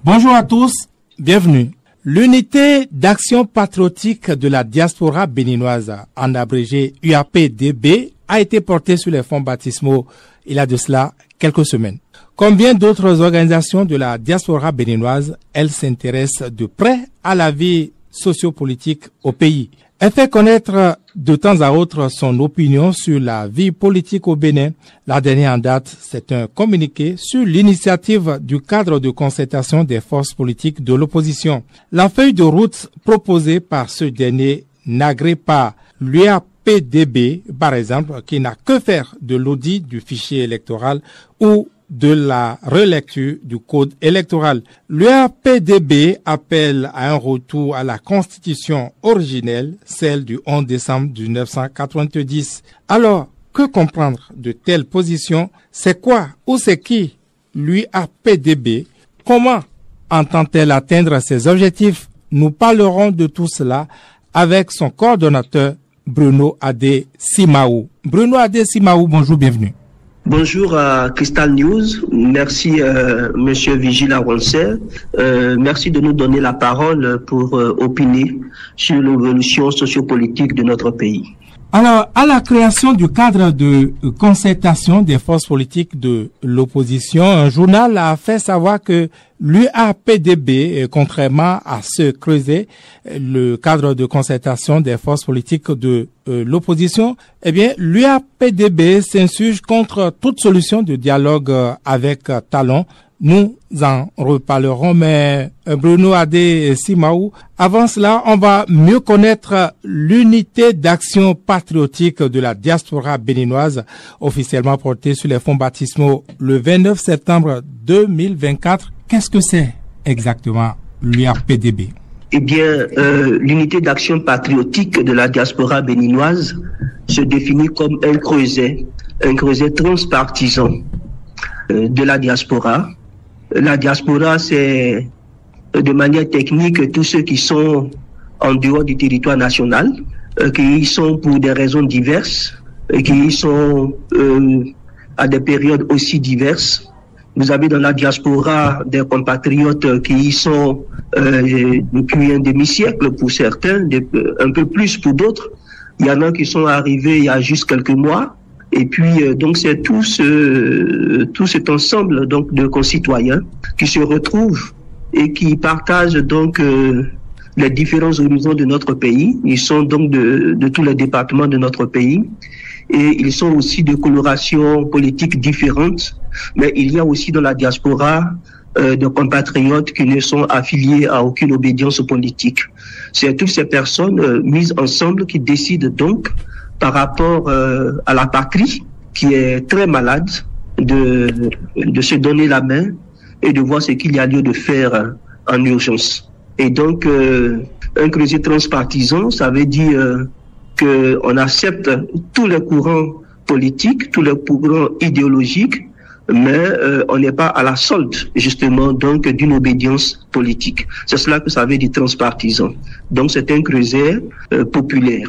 Bonjour à tous, bienvenue. L'unité d'action patriotique de la diaspora béninoise, en abrégé UAPDB, a été portée sur les fonds baptismaux il y a de cela quelques semaines. Comme bien d'autres organisations de la diaspora béninoise, elle s'intéresse de près à la vie sociopolitique au pays. Elle fait connaître de temps à autre son opinion sur la vie politique au Bénin. La dernière en date, c'est un communiqué sur l'initiative du cadre de concertation des forces politiques de l'opposition. La feuille de route proposée par ce dernier n'agrée pas l'UAPDB, par exemple, qui n'a que faire de l'audit du fichier électoral ou de la relecture du code électoral. L'UAPDB appelle à un retour à la constitution originelle, celle du 11 décembre 1990. Alors, que comprendre de telles positions? C'est quoi ou c'est qui l'UAPDB? Comment entend-elle atteindre ses objectifs? Nous parlerons de tout cela avec son coordonnateur Bruno Adé Simaou. Bruno Adé Simaou, bonjour, bienvenue. Bonjour à Crystal News, merci Monsieur Vigile Aroncer, merci de nous donner la parole pour opiner sur l'évolution sociopolitique de notre pays. Alors, à la création du cadre de concertation des forces politiques de l'opposition, un journal a fait savoir que l'UAPDB, contrairement à ce creusé, le cadre de concertation des forces politiques de l'opposition, eh bien, l'UAPDB s'insurge contre toute solution de dialogue avec Talon. Nous en reparlerons, mais Bruno Adé Simaou, avant cela, on va mieux connaître l'unité d'action patriotique de la diaspora béninoise, officiellement portée sur les fonds baptismaux le 29 septembre 2024. Qu'est-ce que c'est exactement l'UAPDB? Eh bien, l'unité d'action patriotique de la diaspora béninoise se définit comme un creuset transpartisan de la diaspora. La diaspora, c'est de manière technique tous ceux qui sont en dehors du territoire national, qui y sont pour des raisons diverses, et qui y sont à des périodes aussi diverses. Vous avez dans la diaspora des compatriotes qui y sont depuis un demi-siècle pour certains, un peu plus pour d'autres. Il y en a qui sont arrivés il y a juste quelques mois. Et puis, donc, c'est tout cet ensemble donc de concitoyens qui se retrouvent et qui partagent donc les différents horizons de notre pays. Ils sont donc de tous les départements de notre pays et ils sont aussi de colorations politiques différentes. Mais il y a aussi dans la diaspora de compatriotes qui ne sont affiliés à aucune obédience politique. C'est toutes ces personnes mises ensemble qui décident donc par rapport à la patrie qui est très malade, de se donner la main et de voir ce qu'il y a lieu de faire en urgence. Et donc, un creuset transpartisan, ça veut dire qu'on accepte tous les courants politiques, tous les courants idéologiques, mais on n'est pas à la solde, justement, donc d'une obédience politique. C'est cela que ça veut dire transpartisan. Donc, c'est un creuset populaire.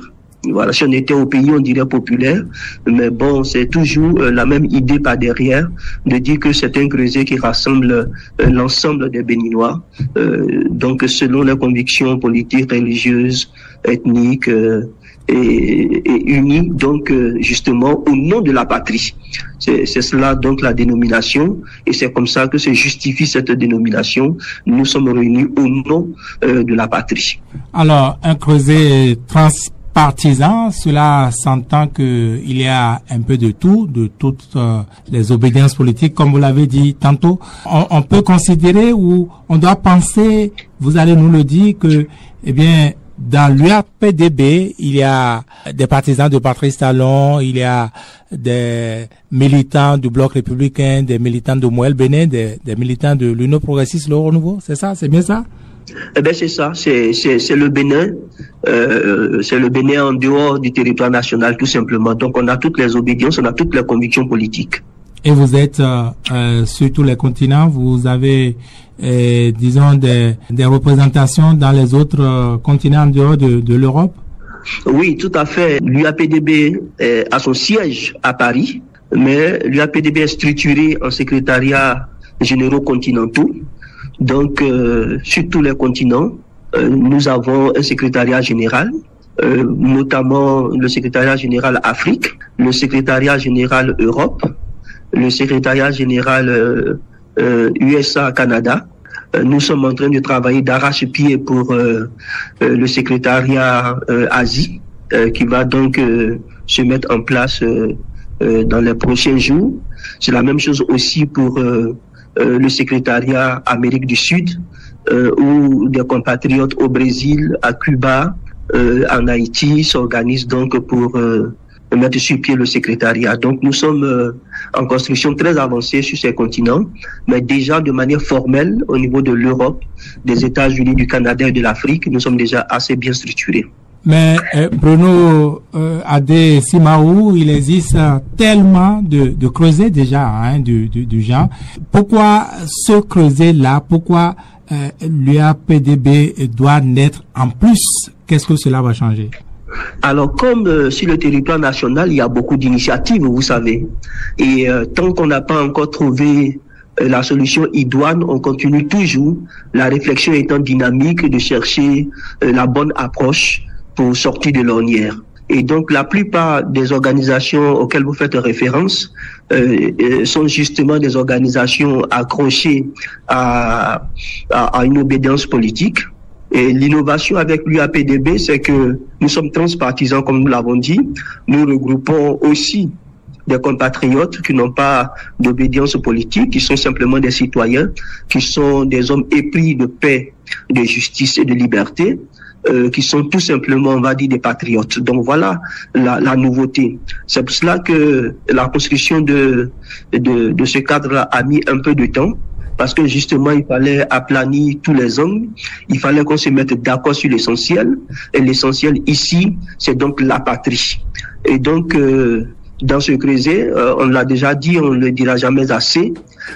Voilà, si on était au pays, on dirait populaire, mais bon, c'est toujours la même idée par derrière, de dire que c'est un creuset qui rassemble l'ensemble des Béninois, donc selon les convictions politiques, religieuses, ethniques, et unis, donc justement au nom de la patrie. C'est cela donc la dénomination, et c'est comme ça que se justifie cette dénomination. Nous sommes réunis au nom de la patrie. Alors, un creuset transpartisan, cela s'entend qu'il y a un peu de tout, de toutes les obédiences politiques, comme vous l'avez dit tantôt. On peut considérer ou on doit penser, vous allez nous le dire, que, eh bien, dans l'UAPDB, il y a des partisans de Patrice Talon, il y a des militants du Bloc républicain, des militants de Moël Bénin, des militants de l'Union progressiste, le Renouveau, c'est ça, c'est bien ça? Eh ben c'est ça, c'est le Bénin, c'est le Bénin en dehors du territoire national tout simplement. Donc on a toutes les obédiences, on a toutes les convictions politiques. Et vous êtes sur tous les continents, vous avez disons des représentations dans les autres continents en dehors de l'Europe? Oui, tout à fait. L'UAPDB a son siège à Paris, mais l'UAPDB est structuré en secrétariats généraux continentaux. Donc, sur tous les continents, nous avons un secrétariat général, notamment le secrétariat général Afrique, le secrétariat général Europe, le secrétariat général USA-Canada. Nous sommes en train de travailler d'arrache-pied pour le secrétariat Asie, qui va donc se mettre en place dans les prochains jours. C'est la même chose aussi pour le secrétariat Amérique du Sud, où des compatriotes au Brésil, à Cuba, en Haïti s'organisent donc pour mettre sur pied le secrétariat. Donc nous sommes en construction très avancée sur ces continents, mais déjà de manière formelle au niveau de l'Europe, des États-Unis, du Canada et de l'Afrique, nous sommes déjà assez bien structurés. Mais Bruno Adesimaou, il existe tellement de creusets déjà du genre. Pourquoi ce creuset-là, pourquoi l'UAPDB doit naître en plus? Qu'est-ce que cela va changer? Alors, comme sur le territoire national, il y a beaucoup d'initiatives, vous savez. Et tant qu'on n'a pas encore trouvé la solution idoine, on continue toujours, la réflexion étant dynamique, de chercher la bonne approche pour sortir de l'ornière. Et donc, la plupart des organisations auxquelles vous faites référence sont justement des organisations accrochées à une obédience politique. Et l'innovation avec l'UAPDB, c'est que nous sommes transpartisans, comme nous l'avons dit. Nous regroupons aussi des compatriotes qui n'ont pas d'obédience politique, qui sont simplement des citoyens, qui sont des hommes épris de paix, de justice et de liberté, qui sont tout simplement, on va dire, des patriotes. Donc voilà la nouveauté. C'est pour cela que la construction de ce cadre-là a mis un peu de temps, parce que justement, il fallait aplanir tous les hommes, il fallait qu'on se mette d'accord sur l'essentiel, et l'essentiel ici, c'est donc la patrie. Et donc, dans ce creuset, on l'a déjà dit, on ne le dira jamais assez,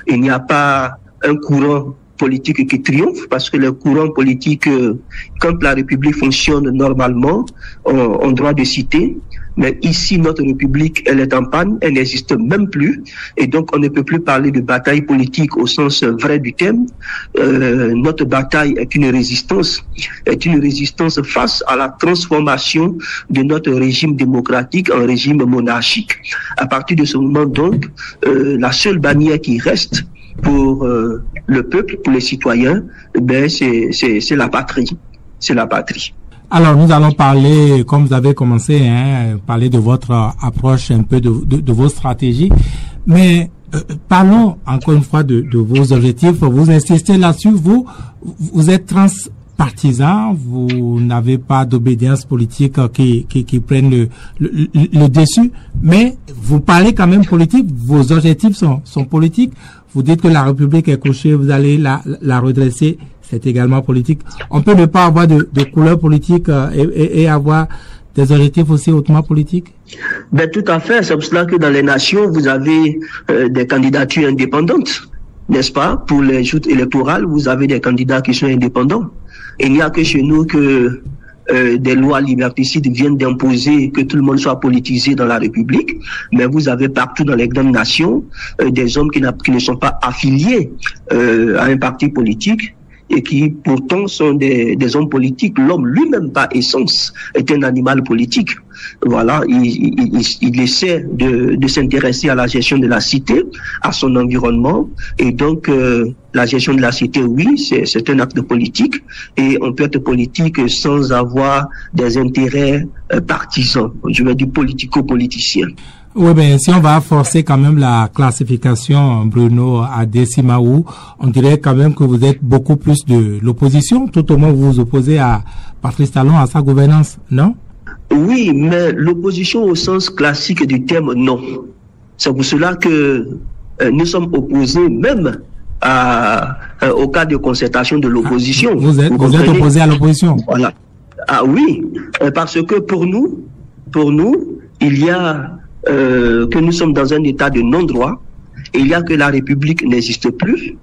il n'y a pas un courant politique qui triomphe, parce que les courants politiques, quand la République fonctionne normalement, ont droit de citer. Mais ici, notre République, elle est en panne, elle n'existe même plus. Et donc, on ne peut plus parler de bataille politique au sens vrai du terme. Notre bataille est une résistance face à la transformation de notre régime démocratique en régime monarchique. À partir de ce moment, donc, la seule bannière qui reste pour le peuple, pour les citoyens, ben c'est la patrie. C'est la patrie. Alors, nous allons parler, comme vous avez commencé, parler de votre approche, un peu de vos stratégies. Mais parlons encore une fois de vos objectifs. Vous insistez là-dessus. Vous êtes transpartisan. Vous n'avez pas d'obédience politique qui prenne le dessus. Mais vous parlez quand même politique. Vos objectifs sont politiques. Vous dites que la République est couchée. Vous allez la redresser. C'est également politique. On peut ne pas avoir de couleur politique et avoir des objectifs aussi hautement politiques? Ben, tout à fait. C'est pour cela que dans les nations, vous avez des candidatures indépendantes, n'est-ce pas? Pour les joutes électorales, vous avez des candidats qui sont indépendants. Il n'y a que chez nous que des lois liberticides viennent d'imposer que tout le monde soit politisé dans la République, mais vous avez partout dans les grandes nations des hommes qui ne sont pas affiliés à un parti politique, et qui pourtant sont des hommes politiques. L'homme lui-même par essence est un animal politique. Voilà, il essaie de s'intéresser à la gestion de la cité, à son environnement, et donc la gestion de la cité, oui, c'est un acte politique, et on peut être politique sans avoir des intérêts partisans, je veux dire politico-politiciens. Oui, ben, si on va forcer quand même la classification, Bruno Adesimaou, on dirait quand même que vous êtes beaucoup plus de l'opposition. Tout au moins, vous vous opposez à Patrice Talon, à sa gouvernance, non? Oui, mais l'opposition au sens classique du terme, non. C'est pour cela que nous sommes opposés même au cas de concertation de l'opposition. Vous êtes opposé à l'opposition? Voilà. Ah oui, parce que pour nous, il y a que nous sommes dans un état de non-droit, il y a que la République n'existe plus,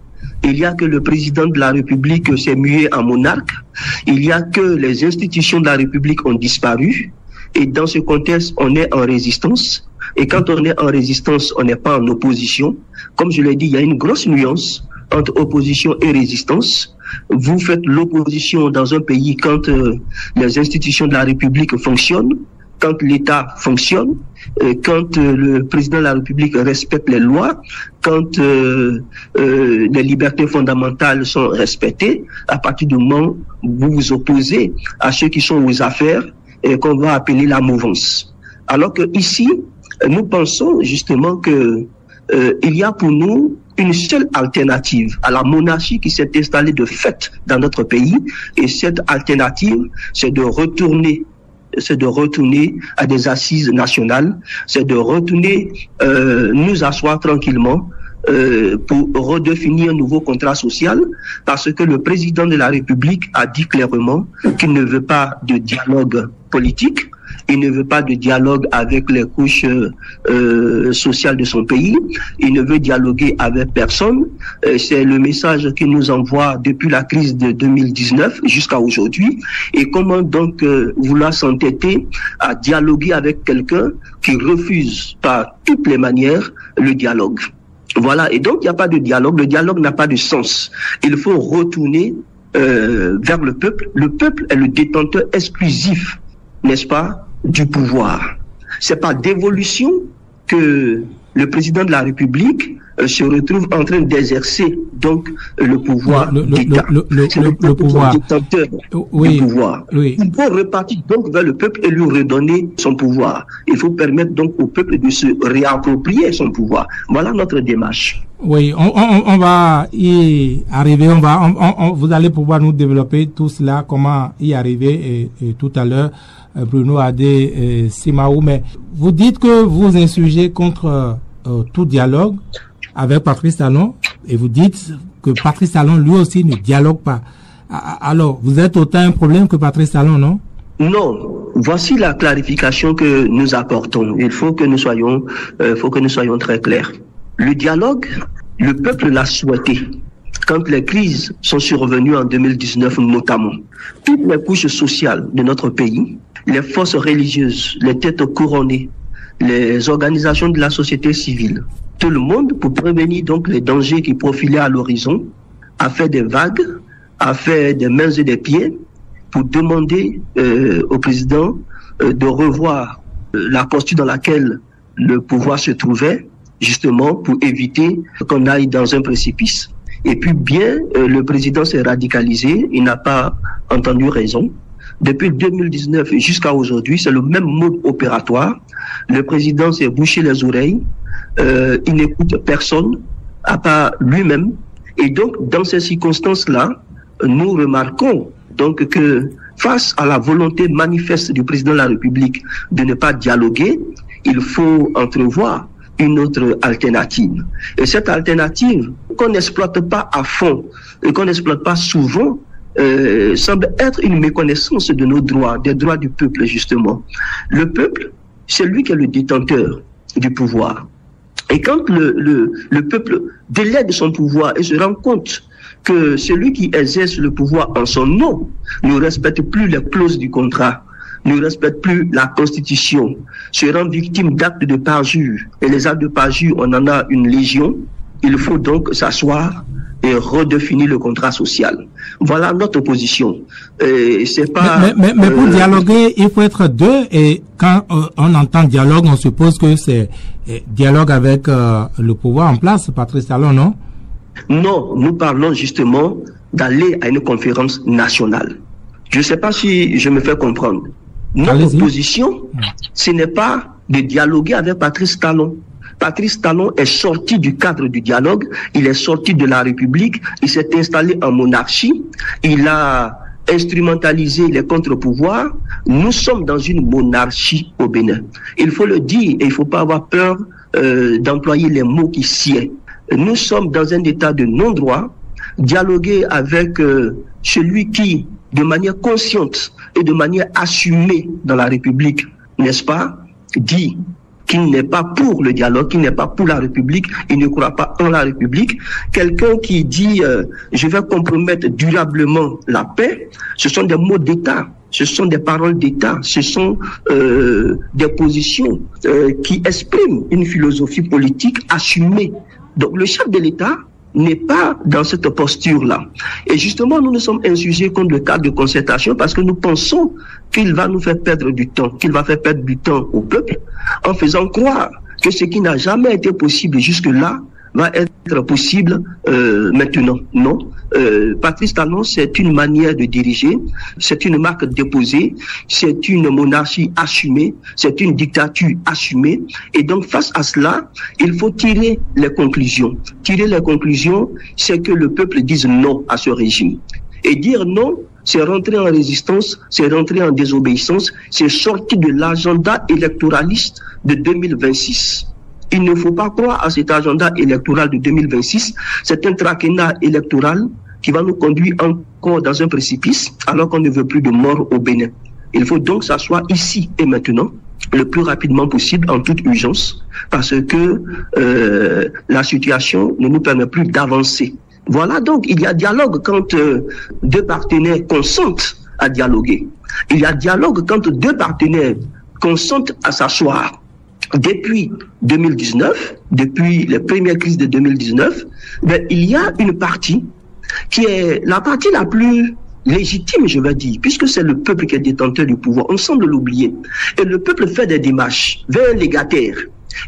il y a que le président de la République s'est mué en monarque, il y a que les institutions de la République ont disparu, et dans ce contexte, on est en résistance, et quand on est en résistance, on n'est pas en opposition. Comme je l'ai dit, il y a une grosse nuance entre opposition et résistance. Vous faites l'opposition dans un pays quand les institutions de la République fonctionnent, quand l'État fonctionne, quand le président de la République respecte les lois, quand les libertés fondamentales sont respectées. À partir du moment où vous vous opposez à ceux qui sont aux affaires et qu'on va appeler la mouvance. Alors que ici, nous pensons justement que il y a pour nous une seule alternative à la monarchie qui s'est installée de fait dans notre pays, et cette alternative, c'est de retourner à des assises nationales, c'est de retourner nous asseoir tranquillement pour redéfinir un nouveau contrat social, parce que le président de la République a dit clairement qu'il ne veut pas de dialogue politique, il ne veut pas de dialogue avec les couches sociales de son pays, il ne veut dialoguer avec personne. C'est le message qu'il nous envoie depuis la crise de 2019 jusqu'à aujourd'hui. Et comment donc vouloir s'entêter à dialoguer avec quelqu'un qui refuse par toutes les manières le dialogue? Voilà, et donc il n'y a pas de dialogue, le dialogue n'a pas de sens. Il faut retourner vers le peuple. Le peuple est le détenteur exclusif, n'est-ce pas, du pouvoir. C'est par dévolution que le président de la République se retrouve en train d'exercer donc le pouvoir d'État. Le pouvoir détenteur du pouvoir. Oui. Il faut repartir donc vers le peuple et lui redonner son pouvoir. Il faut permettre donc au peuple de se réapproprier son pouvoir. Voilà notre démarche. Oui, on va y arriver. Vous allez pouvoir nous développer tout cela, comment y arriver et tout à l'heure. Bruno Adé Simaou, mais vous dites que vous insurgez contre tout dialogue avec Patrice Talon, et vous dites que Patrice Talon lui aussi ne dialogue pas. Alors, vous êtes autant un problème que Patrice Talon, non? Non. Voici la clarification que nous apportons. Il faut que nous soyons très clairs. Le dialogue, le peuple l'a souhaité. Quand les crises sont survenues en 2019 notamment, toutes les couches sociales de notre pays, les forces religieuses, les têtes couronnées, les organisations de la société civile, tout le monde, pour prévenir donc les dangers qui profilaient à l'horizon, a fait des vagues, a fait des mains et des pieds pour demander au président de revoir la posture dans laquelle le pouvoir se trouvait, justement pour éviter qu'on aille dans un précipice. Et puis le président s'est radicalisé, il n'a pas entendu raison. Depuis 2019 jusqu'à aujourd'hui, c'est le même mode opératoire. Le président s'est bouché les oreilles, il n'écoute personne à part lui-même. Et donc, dans ces circonstances-là, nous remarquons donc que face à la volonté manifeste du président de la République de ne pas dialoguer, il faut entrevoir une autre alternative. Et cette alternative, qu'on n'exploite pas à fond et qu'on n'exploite pas souvent, semble être une méconnaissance de nos droits, des droits du peuple justement. Le peuple, c'est lui qui est le détenteur du pouvoir. Et quand le peuple délègue son pouvoir et se rend compte que celui qui exerce le pouvoir en son nom ne respecte plus les clauses du contrat, ne respecte plus la Constitution, se rend victime d'actes de parjure, et les actes de parjure, on en a une légion, il faut donc s'asseoir et redéfinir le contrat social. Voilà notre position. C'est pas. Mais pour dialoguer, il faut être deux. Et quand on entend dialogue, on suppose que c'est dialogue avec le pouvoir en place, Patrice Talon, non? Non, nous parlons justement d'aller à une conférence nationale. Je ne sais pas si je me fais comprendre. Notre position, ce n'est pas de dialoguer avec Patrice Talon. Patrice Talon est sorti du cadre du dialogue, il est sorti de la République, il s'est installé en monarchie, il a instrumentalisé les contre-pouvoirs. Nous sommes dans une monarchie au Bénin. Il faut le dire et il ne faut pas avoir peur d'employer les mots qui sied. Nous sommes dans un état de non-droit. Dialoguer avec celui qui, de manière consciente et de manière assumée dans la République, n'est-ce pas, dit qu'il n'est pas pour le dialogue, qu'il n'est pas pour la République, il ne croit pas en la République. Quelqu'un qui dit je vais compromettre durablement la paix, ce sont des mots d'État, ce sont des paroles d'État, ce sont des positions qui expriment une philosophie politique assumée. Donc le chef de l'État n'est pas dans cette posture-là. Et justement, nous nous sommes insurgés contre le cadre de concertation parce que nous pensons qu'il va nous faire perdre du temps, qu'il va faire perdre du temps au peuple en faisant croire que ce qui n'a jamais été possible jusque-là va être possible maintenant. Non. Patrice Talon, c'est une manière de diriger, c'est une marque déposée, c'est une monarchie assumée, c'est une dictature assumée. Et donc, face à cela, il faut tirer les conclusions. Tirer les conclusions, c'est que le peuple dise non à ce régime. Et dire non, c'est rentrer en résistance, c'est rentrer en désobéissance, c'est sortir de l'agenda électoraliste de 2026. Il ne faut pas croire à cet agenda électoral de 2026. C'est un traquenard électoral qui va nous conduire encore dans un précipice alors qu'on ne veut plus de mort au Bénin. Il faut donc s'asseoir ici et maintenant, le plus rapidement possible, en toute urgence, parce que la situation ne nous permet plus d'avancer. Voilà, donc il y a dialogue quand deux partenaires consentent à dialoguer. Il y a dialogue quand deux partenaires consentent à s'asseoir. Depuis 2019, depuis les premières crises de 2019, il y a une partie qui est la partie la plus légitime, je vais dire, puisque c'est le peuple qui est détenteur du pouvoir. On semble l'oublier. Et le peuple fait des démarches vers un légataire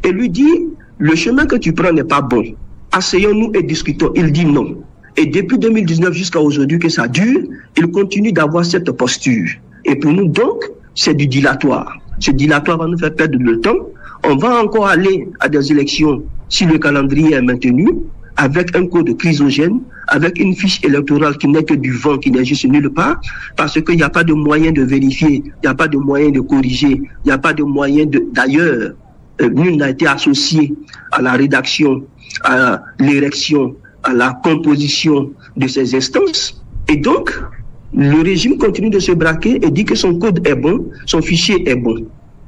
et lui dit, le chemin que tu prends n'est pas bon. Asseyons-nous et discutons. Il dit non. Et depuis 2019 jusqu'à aujourd'hui que ça dure, il continue d'avoir cette posture. Et pour nous donc, c'est du dilatoire. Ce dilatoire va nous faire perdre le temps. On va encore aller à des élections si le calendrier est maintenu, avec un code chrysogène, avec une fiche électorale qui n'est que du vent, qui n'est juste nulle part, parce qu'il n'y a pas de moyen de vérifier, il n'y a pas de moyen de corriger, il n'y a pas de moyen de... D'ailleurs, nul n'a été associé à la rédaction, à l'érection, à la composition de ces instances. Et donc, le régime continue de se braquer et dit que son code est bon, son fichier est bon.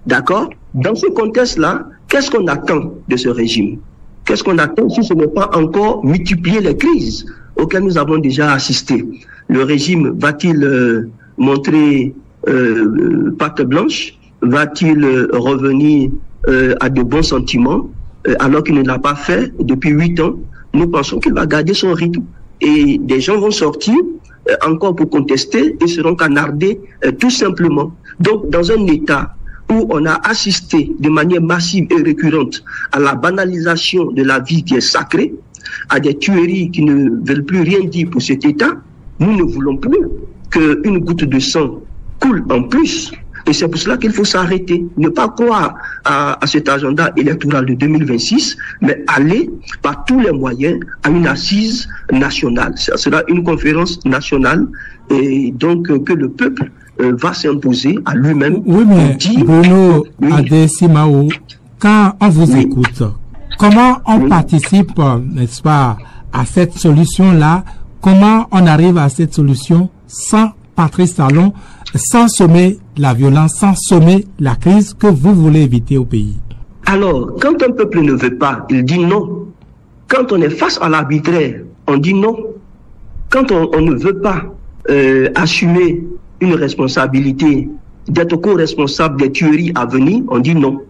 D'accord? Dans ce contexte-là, qu'est-ce qu'on attend de ce régime? Qu'est-ce qu'on attend si ce n'est pas encore multiplier les crises auxquelles nous avons déjà assisté? Le régime va-t-il montrer patte blanche? Va-t-il revenir à de bons sentiments alors qu'il ne l'a pas fait depuis 8 ans? Nous pensons qu'il va garder son rythme. Et des gens vont sortir encore pour contester et seront canardés tout simplement. Donc, dans un État où on a assisté de manière massive et récurrente à la banalisation de la vie qui est sacrée, à des tueries qui ne veulent plus rien dire pour cet État, nous ne voulons plus qu'une goutte de sang coule en plus. Et c'est pour cela qu'il faut s'arrêter, ne pas croire à cet agenda électoral de 2026, mais aller par tous les moyens à une assise nationale. Ce sera une conférence nationale et donc que le peuple va s'imposer à lui-même. Oui, mais Bruno Adesimaou, quand on vous écoute, comment on participe, n'est-ce pas, à cette solution-là? Comment on arrive à cette solution sans Patrice Talon, sans sommer la violence, sans sommer la crise que vous voulez éviter au pays? Alors, quand un peuple ne veut pas, il dit non. Quand on est face à l'arbitraire, on dit non. Quand on ne veut pas assumer une responsabilité, d'être co-responsable des tueries à venir, on dit non.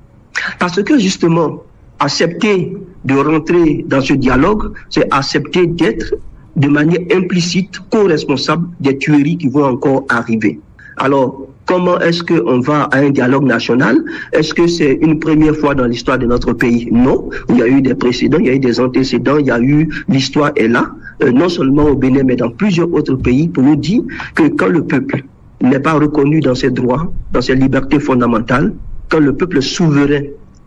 Parce que justement, accepter de rentrer dans ce dialogue, c'est accepter d'être de manière implicite co-responsable des tueries qui vont encore arriver. Alors, comment est-ce qu'on va à un dialogue national? Est-ce que c'est une première fois dans l'histoire de notre pays? Non. Il y a eu des précédents, il y a eu des antécédents, il y a eu, l'histoire est là, non seulement au Bénin, mais dans plusieurs autres pays, pour nous dire que quand le peuple n'est pas reconnu dans ses droits, dans ses libertés fondamentales, quand le peuple souverain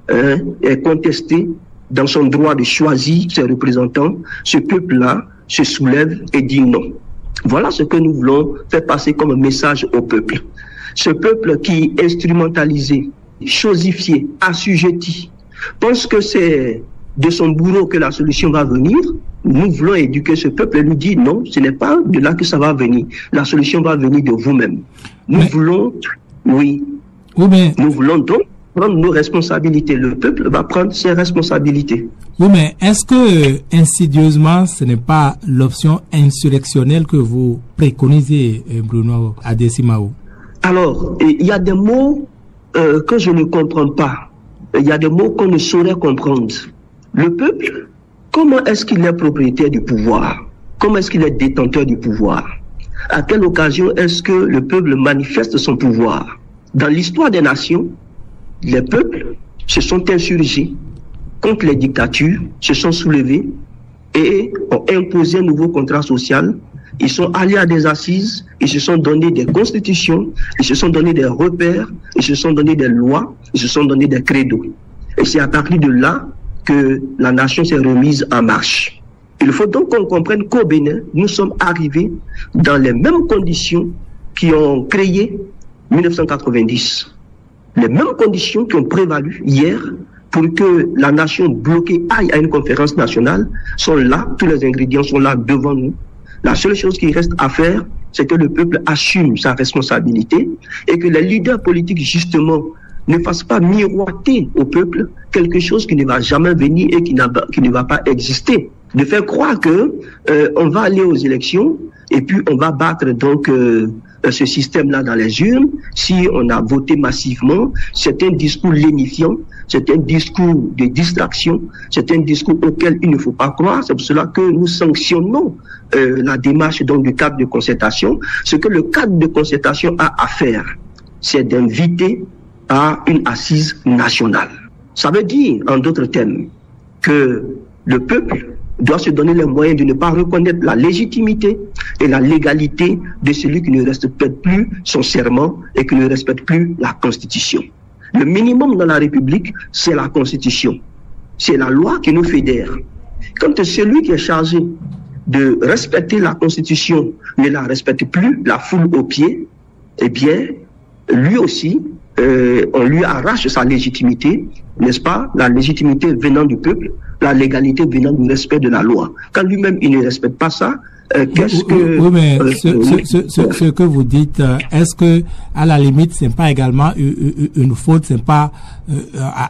est contesté dans son droit de choisir ses représentants, ce peuple-là se soulève et dit non. Voilà ce que nous voulons faire passer comme message au peuple. Ce peuple qui est instrumentalisé, chosifié, assujetti, pense que c'est de son bourreau que la solution va venir. Nous voulons éduquer ce peuple et lui dire non, ce n'est pas de là que ça va venir. La solution va venir de vous-même. Nous voulons, nous voulons donc prendre nos responsabilités. Le peuple va prendre ses responsabilités. Oui, mais est-ce que insidieusement, ce n'est pas l'option insurrectionnelle que vous préconisez, Bruno Adesimaou? Alors, il y a des mots que je ne comprends pas. Il y a des mots qu'on ne saurait comprendre. Le peuple comment est-ce qu'il est propriétaire du pouvoir? Comment est-ce qu'il est détenteur du pouvoir? À quelle occasion est-ce que le peuple manifeste son pouvoir? Dans l'histoire des nations, les peuples se sont insurgés contre les dictatures, se sont soulevés et ont imposé un nouveau contrat social. Ils sont allés à des assises, ils se sont donné des constitutions, ils se sont donné des repères, ils se sont donné des lois, ils se sont donné des credos. Et c'est à partir de là que la nation s'est remise en marche. Il faut donc qu'on comprenne qu'au Bénin, nous sommes arrivés dans les mêmes conditions qui ont créé 1990. Les mêmes conditions qui ont prévalu hier pour que la nation bloquée aille à une conférence nationale sont là, tous les ingrédients sont là devant nous. La seule chose qui reste à faire, c'est que le peuple assume sa responsabilité et que les leaders politiques, justement, ne fassent pas miroiter au peuple quelque chose qui ne va jamais venir et qui ne va pas exister. De faire croire que on va aller aux élections et puis on va battre donc ce système-là dans les urnes si on a voté massivement. C'est un discours lénifiant, c'est un discours de distraction, c'est un discours auquel il ne faut pas croire. C'est pour cela que nous sanctionnons la démarche donc du cadre de concertation. Ce que le cadre de concertation a à faire, c'est d'inviter à une assise nationale. Ça veut dire, en d'autres termes, que le peuple doit se donner les moyens de ne pas reconnaître la légitimité et la légalité de celui qui ne respecte plus son serment et qui ne respecte plus la Constitution. Le minimum dans la République, c'est la Constitution. C'est la loi qui nous fédère. Quand celui qui est chargé de respecter la Constitution ne la respecte plus, la foule aux pieds, eh bien, lui aussi, on lui arrache sa légitimité, n'est-ce pas? La légitimité venant du peuple, la légalité venant du respect de la loi. Quand lui-même, il ne respecte pas ça, qu'est-ce que... Oui, mais ce que vous dites, est-ce que, à la limite, c'est pas également une faute, c'est pas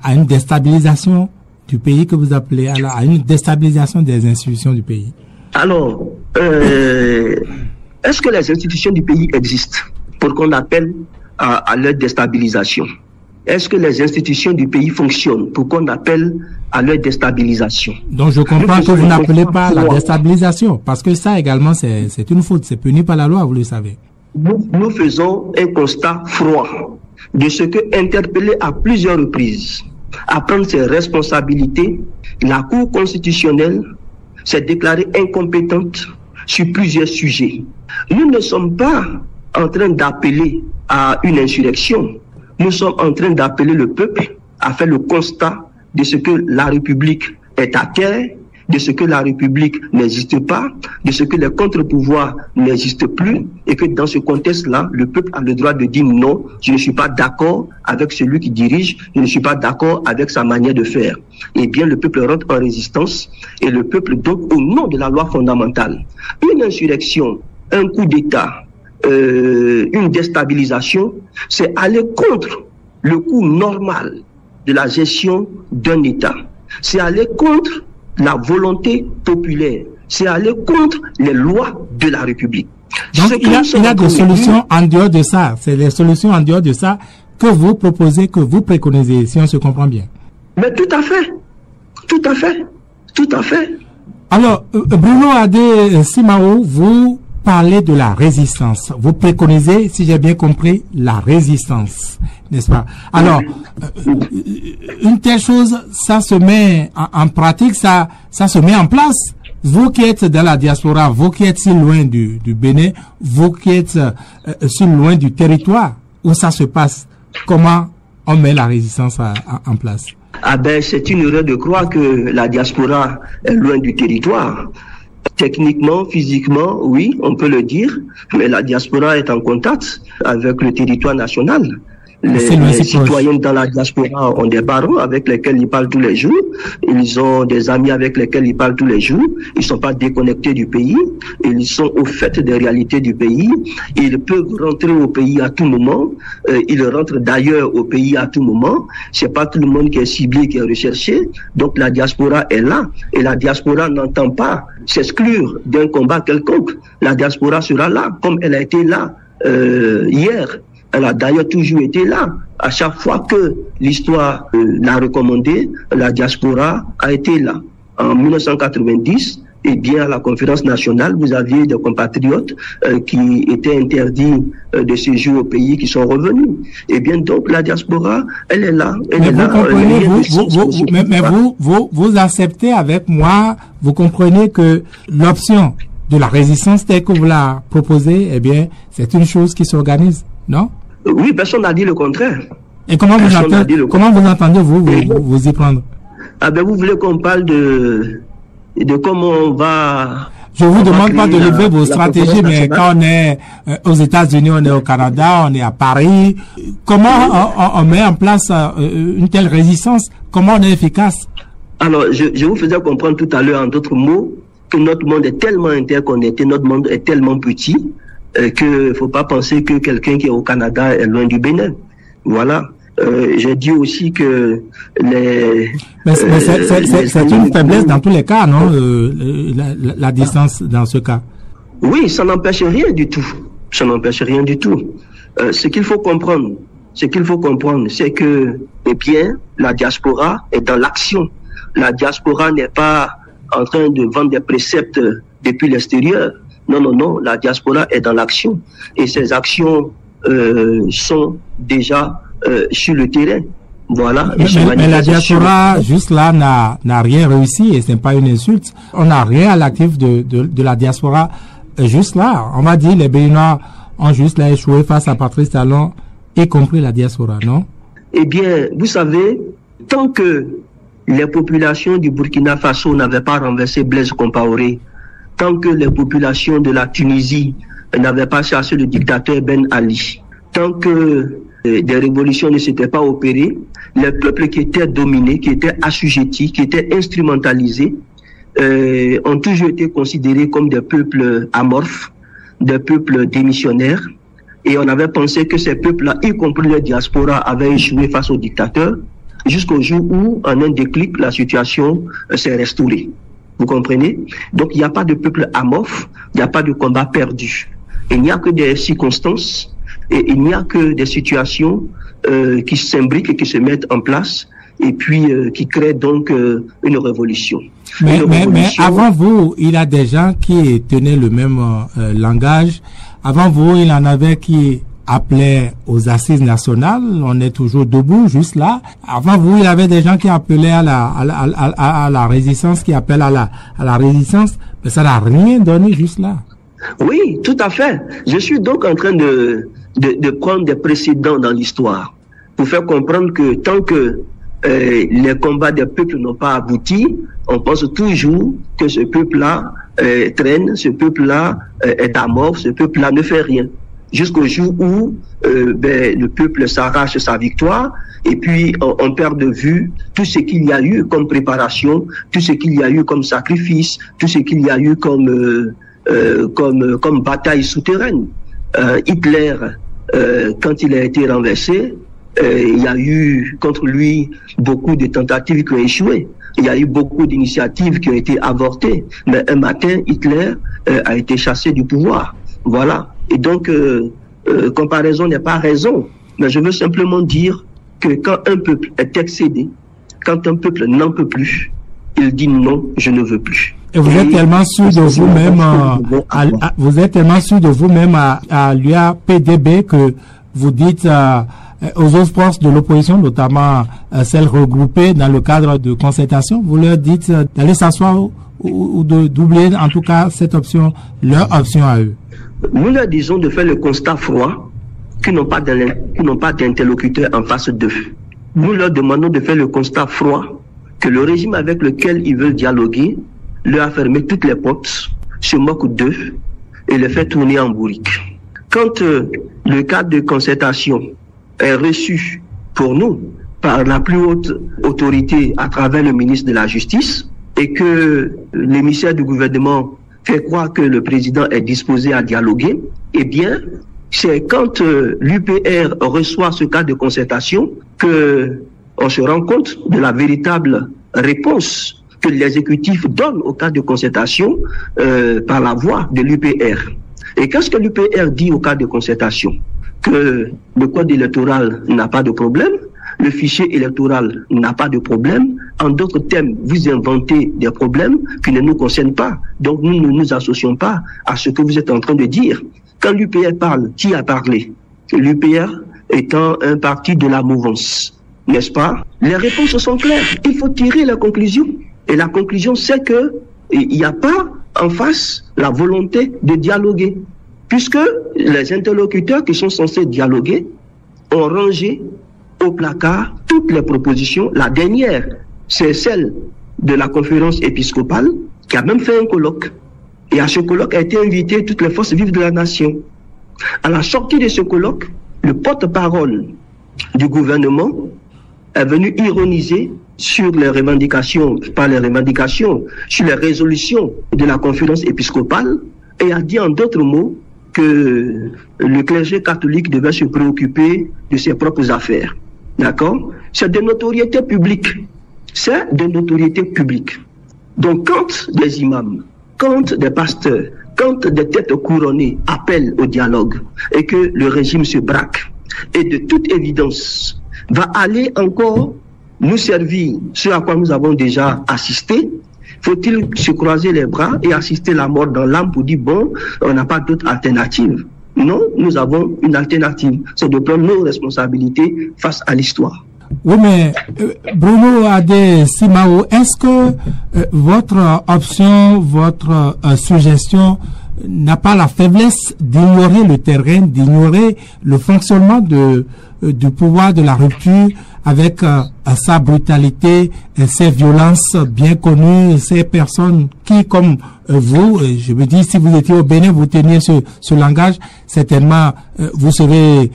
à une déstabilisation du pays que vous appelez, à une déstabilisation des institutions du pays? Alors, est-ce que les institutions du pays existent pour qu'on appelle à leur déstabilisation? Est-ce que les institutions du pays fonctionnent pour qu'on appelle à leur déstabilisation? Donc je comprends que vous n'appelez pas la déstabilisation, parce que ça également c'est une faute, c'est puni par la loi, vous le savez. Nous faisons un constat froid de ce que, interpellé à plusieurs reprises à prendre ses responsabilités, la Cour constitutionnelle s'est déclarée incompétente sur plusieurs sujets. Nous ne sommes pas en train d'appeler à une insurrection. Nous sommes en train d'appeler le peuple à faire le constat de ce que la République est à terre, de ce que la République n'existe pas, de ce que les contre-pouvoirs n'existent plus, et que dans ce contexte-là, le peuple a le droit de dire non, je ne suis pas d'accord avec celui qui dirige, je ne suis pas d'accord avec sa manière de faire. Eh bien, le peuple rentre en résistance, et le peuple, donc, au nom de la loi fondamentale, une insurrection, un coup d'État, une déstabilisation, c'est aller contre le cours normal de la gestion d'un État. C'est aller contre la volonté populaire. C'est aller contre les lois de la République. Donc il y a des solutions en dehors de ça. C'est les solutions en dehors de ça que vous proposez, que vous préconisez, si on se comprend bien. Mais tout à fait. Tout à fait. Tout à fait. Alors, Bruno Adé Simao, vous parlez de la résistance. Vous préconisez, si j'ai bien compris, la résistance, n'est-ce pas? Alors, une telle chose, ça se met en pratique, ça se met en place. Vous qui êtes dans la diaspora, vous qui êtes si loin du Bénin, vous qui êtes si loin du territoire, où ça se passe, comment on met la résistance en place? Ah ben, c'est une erreur de croire que la diaspora est loin du territoire. Techniquement, physiquement, oui, on peut le dire, mais la diaspora est en contact avec le territoire national. Les citoyens dans la diaspora ont des parents avec lesquels ils parlent tous les jours. Ils ont des amis avec lesquels ils parlent tous les jours. Ils ne sont pas déconnectés du pays. Ils sont au fait des réalités du pays. Ils peuvent rentrer au pays à tout moment. Ils rentrent d'ailleurs au pays à tout moment. C'est pas tout le monde qui est ciblé, qui est recherché. Donc la diaspora est là. Et la diaspora n'entend pas s'exclure d'un combat quelconque. La diaspora sera là, comme elle a été là hier. Elle a d'ailleurs toujours été là. À chaque fois que l'histoire l'a recommandé, la diaspora a été là. en 1990, eh bien, à la conférence nationale, vous aviez des compatriotes qui étaient interdits de séjour au pays, qui sont revenus. Eh bien, donc, la diaspora, elle est là. Vous acceptez avec moi, vous comprenez que l'option de la résistance telle que vous la proposez, eh bien, c'est une chose qui s'organise, non? Oui, personne n'a dit le contraire. Et comment vous entendez vous y prendre? Ah ben, vous voulez qu'on parle de comment on va... Je vous demande pas de lever vos stratégies, mais quand on est aux États-Unis, on est au Canada, on est à Paris, comment on met en place une telle résistance? Comment on est efficace? Alors, je vous faisais comprendre tout à l'heure, en d'autres mots, que notre monde est tellement interconnecté, notre monde est tellement petit, que faut pas penser que quelqu'un qui est au Canada est loin du Bénin. Voilà. J'ai dit aussi que c'est une faiblesse dans tous les cas, non? La distance dans ce cas. Oui, ça n'empêche rien du tout. Ça n'empêche rien du tout. Ce qu'il faut comprendre, c'est que, eh bien, la diaspora est dans l'action. La diaspora n'est pas en train de vendre des préceptes depuis l'extérieur. Non. La diaspora est dans l'action. Et ces actions sont déjà sur le terrain. Voilà. Mais la diaspora, juste là, n'a rien réussi, et ce n'est pas une insulte. On n'a rien à l'actif de la diaspora. Juste là, on va dire, les Béninois ont juste là échoué face à Patrice Talon, y compris la diaspora, non? Eh bien, vous savez, tant que les populations du Burkina Faso n'avaient pas renversé Blaise Compaoré, tant que les populations de la Tunisie n'avaient pas chassé le dictateur Ben Ali, tant que des révolutions ne s'étaient pas opérées, les peuples qui étaient dominés, qui étaient assujettis, qui étaient instrumentalisés, ont toujours été considérés comme des peuples amorphes, des peuples démissionnaires. Et on avait pensé que ces peuples-là, y compris les diaspora, avaient échoué face aux dictateurs, jusqu'au jour où, en un déclic, la situation s'est restaurée. Vous comprenez? Donc, il n'y a pas de peuple amorphe, il n'y a pas de combat perdu. Il n'y a que des circonstances, et il n'y a que des situations qui s'imbriquent et qui se mettent en place, et puis qui créent donc une révolution. Mais avant vous, il y a des gens qui tenaient le même langage. Avant vous, il y en avait qui appelaient aux assises nationales. On est toujours debout, juste là. Avant vous, il y avait des gens qui appelaient à la résistance, qui appellent à la résistance. Mais ça n'a rien donné juste là. Oui, tout à fait. Je suis donc en train de prendre des précédents dans l'histoire pour faire comprendre que tant que les combats des peuples n'ont pas abouti, on pense toujours que ce peuple-là traîne, ce peuple-là est amorphe, ce peuple-là ne fait rien. Jusqu'au jour où le peuple s'arrache sa victoire et puis on perd de vue tout ce qu'il y a eu comme préparation, tout ce qu'il y a eu comme sacrifice, tout ce qu'il y a eu comme bataille souterraine. Hitler, quand il a été renversé, il y a eu contre lui beaucoup de tentatives qui ont échoué. Il y a eu beaucoup d'initiatives qui ont été avortées. Mais un matin, Hitler a été chassé du pouvoir. Voilà. Et donc, comparaison n'est pas raison. Mais je veux simplement dire que quand un peuple est excédé, quand un peuple n'en peut plus, il dit non, je ne veux plus. Et vous êtes tellement sûr de vous-même, vous êtes tellement sûr de vous-même à l'UAPDB que vous dites aux autres forces de l'opposition, notamment celles regroupées dans le cadre de concertation, vous leur dites d'aller s'asseoir ou de doubler en tout cas cette option, leur option à eux. Nous leur disons de faire le constat froid qu'ils n'ont pas d'interlocuteurs en face d'eux. Nous leur demandons de faire le constat froid que le régime avec lequel ils veulent dialoguer leur a fermé toutes les portes, se moque d'eux et les fait tourner en bourrique. Quand le cadre de concertation est reçu pour nous par la plus haute autorité à travers le ministre de la Justice et que l'émissaire du gouvernement fait croire que le président est disposé à dialoguer, eh bien, c'est quand l'UPR reçoit ce cadre de concertation que on se rend compte de la véritable réponse que l'exécutif donne au cadre de concertation par la voix de l'UPR. Et qu'est-ce que l'UPR dit au cadre de concertation? Que le code électoral n'a pas de problème, le fichier électoral n'a pas de problème. En d'autres termes, vous inventez des problèmes qui ne nous concernent pas. Donc nous ne nous associons pas à ce que vous êtes en train de dire. Quand l'UPR parle, qui a parlé? L'UPR étant un parti de la mouvance, n'est-ce pas? Les réponses sont claires. Il faut tirer la conclusion. Et la conclusion, c'est que il n'y a pas en face la volonté de dialoguer. Puisque les interlocuteurs qui sont censés dialoguer ont rangé au placard toutes les propositions. La dernière, c'est celle de la conférence épiscopale qui a même fait un colloque. Et à ce colloque a été invité toutes les forces vives de la nation. À la sortie de ce colloque, le porte-parole du gouvernement est venu ironiser sur les revendications, pas les revendications, sur les résolutions de la conférence épiscopale et a dit en d'autres mots que le clergé catholique devait se préoccuper de ses propres affaires. D'accord? C'est de notoriété publique. C'est de notoriété publique. Donc quand des imams, quand des pasteurs, quand des têtes couronnées appellent au dialogue et que le régime se braque et de toute évidence va aller encore nous servir ce à quoi nous avons déjà assisté, faut-il se croiser les bras et assister la mort dans l'âme pour dire bon, on n'a pas d'autre alternative? Non, nous avons une alternative, c'est de prendre nos responsabilités face à l'histoire. Oui, mais Bruno Adé Simao, est-ce que votre option, votre suggestion n'a pas la faiblesse d'ignorer le terrain, d'ignorer le fonctionnement du pouvoir de la rupture avec sa brutalité, ses violences bien connues, ces personnes qui, comme vous, je me dis, si vous étiez au Bénin, vous teniez ce langage, certainement vous serez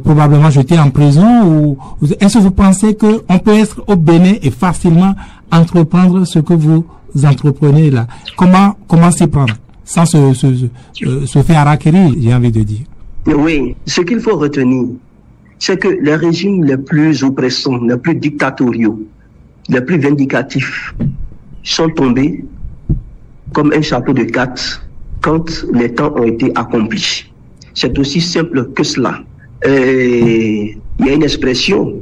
probablement jeté en prison. Ou est-ce que vous pensez qu'on peut être au Bénin et facilement entreprendre ce que vous entreprenez là? Comment s'y prendre sans se faire harakiri, j'ai envie de dire? Oui, ce qu'il faut retenir, c'est que les régimes les plus oppressants, les plus dictatoriaux, les plus vindicatifs sont tombés comme un château de cartes quand les temps ont été accomplis. C'est aussi simple que cela. Et il y a une expression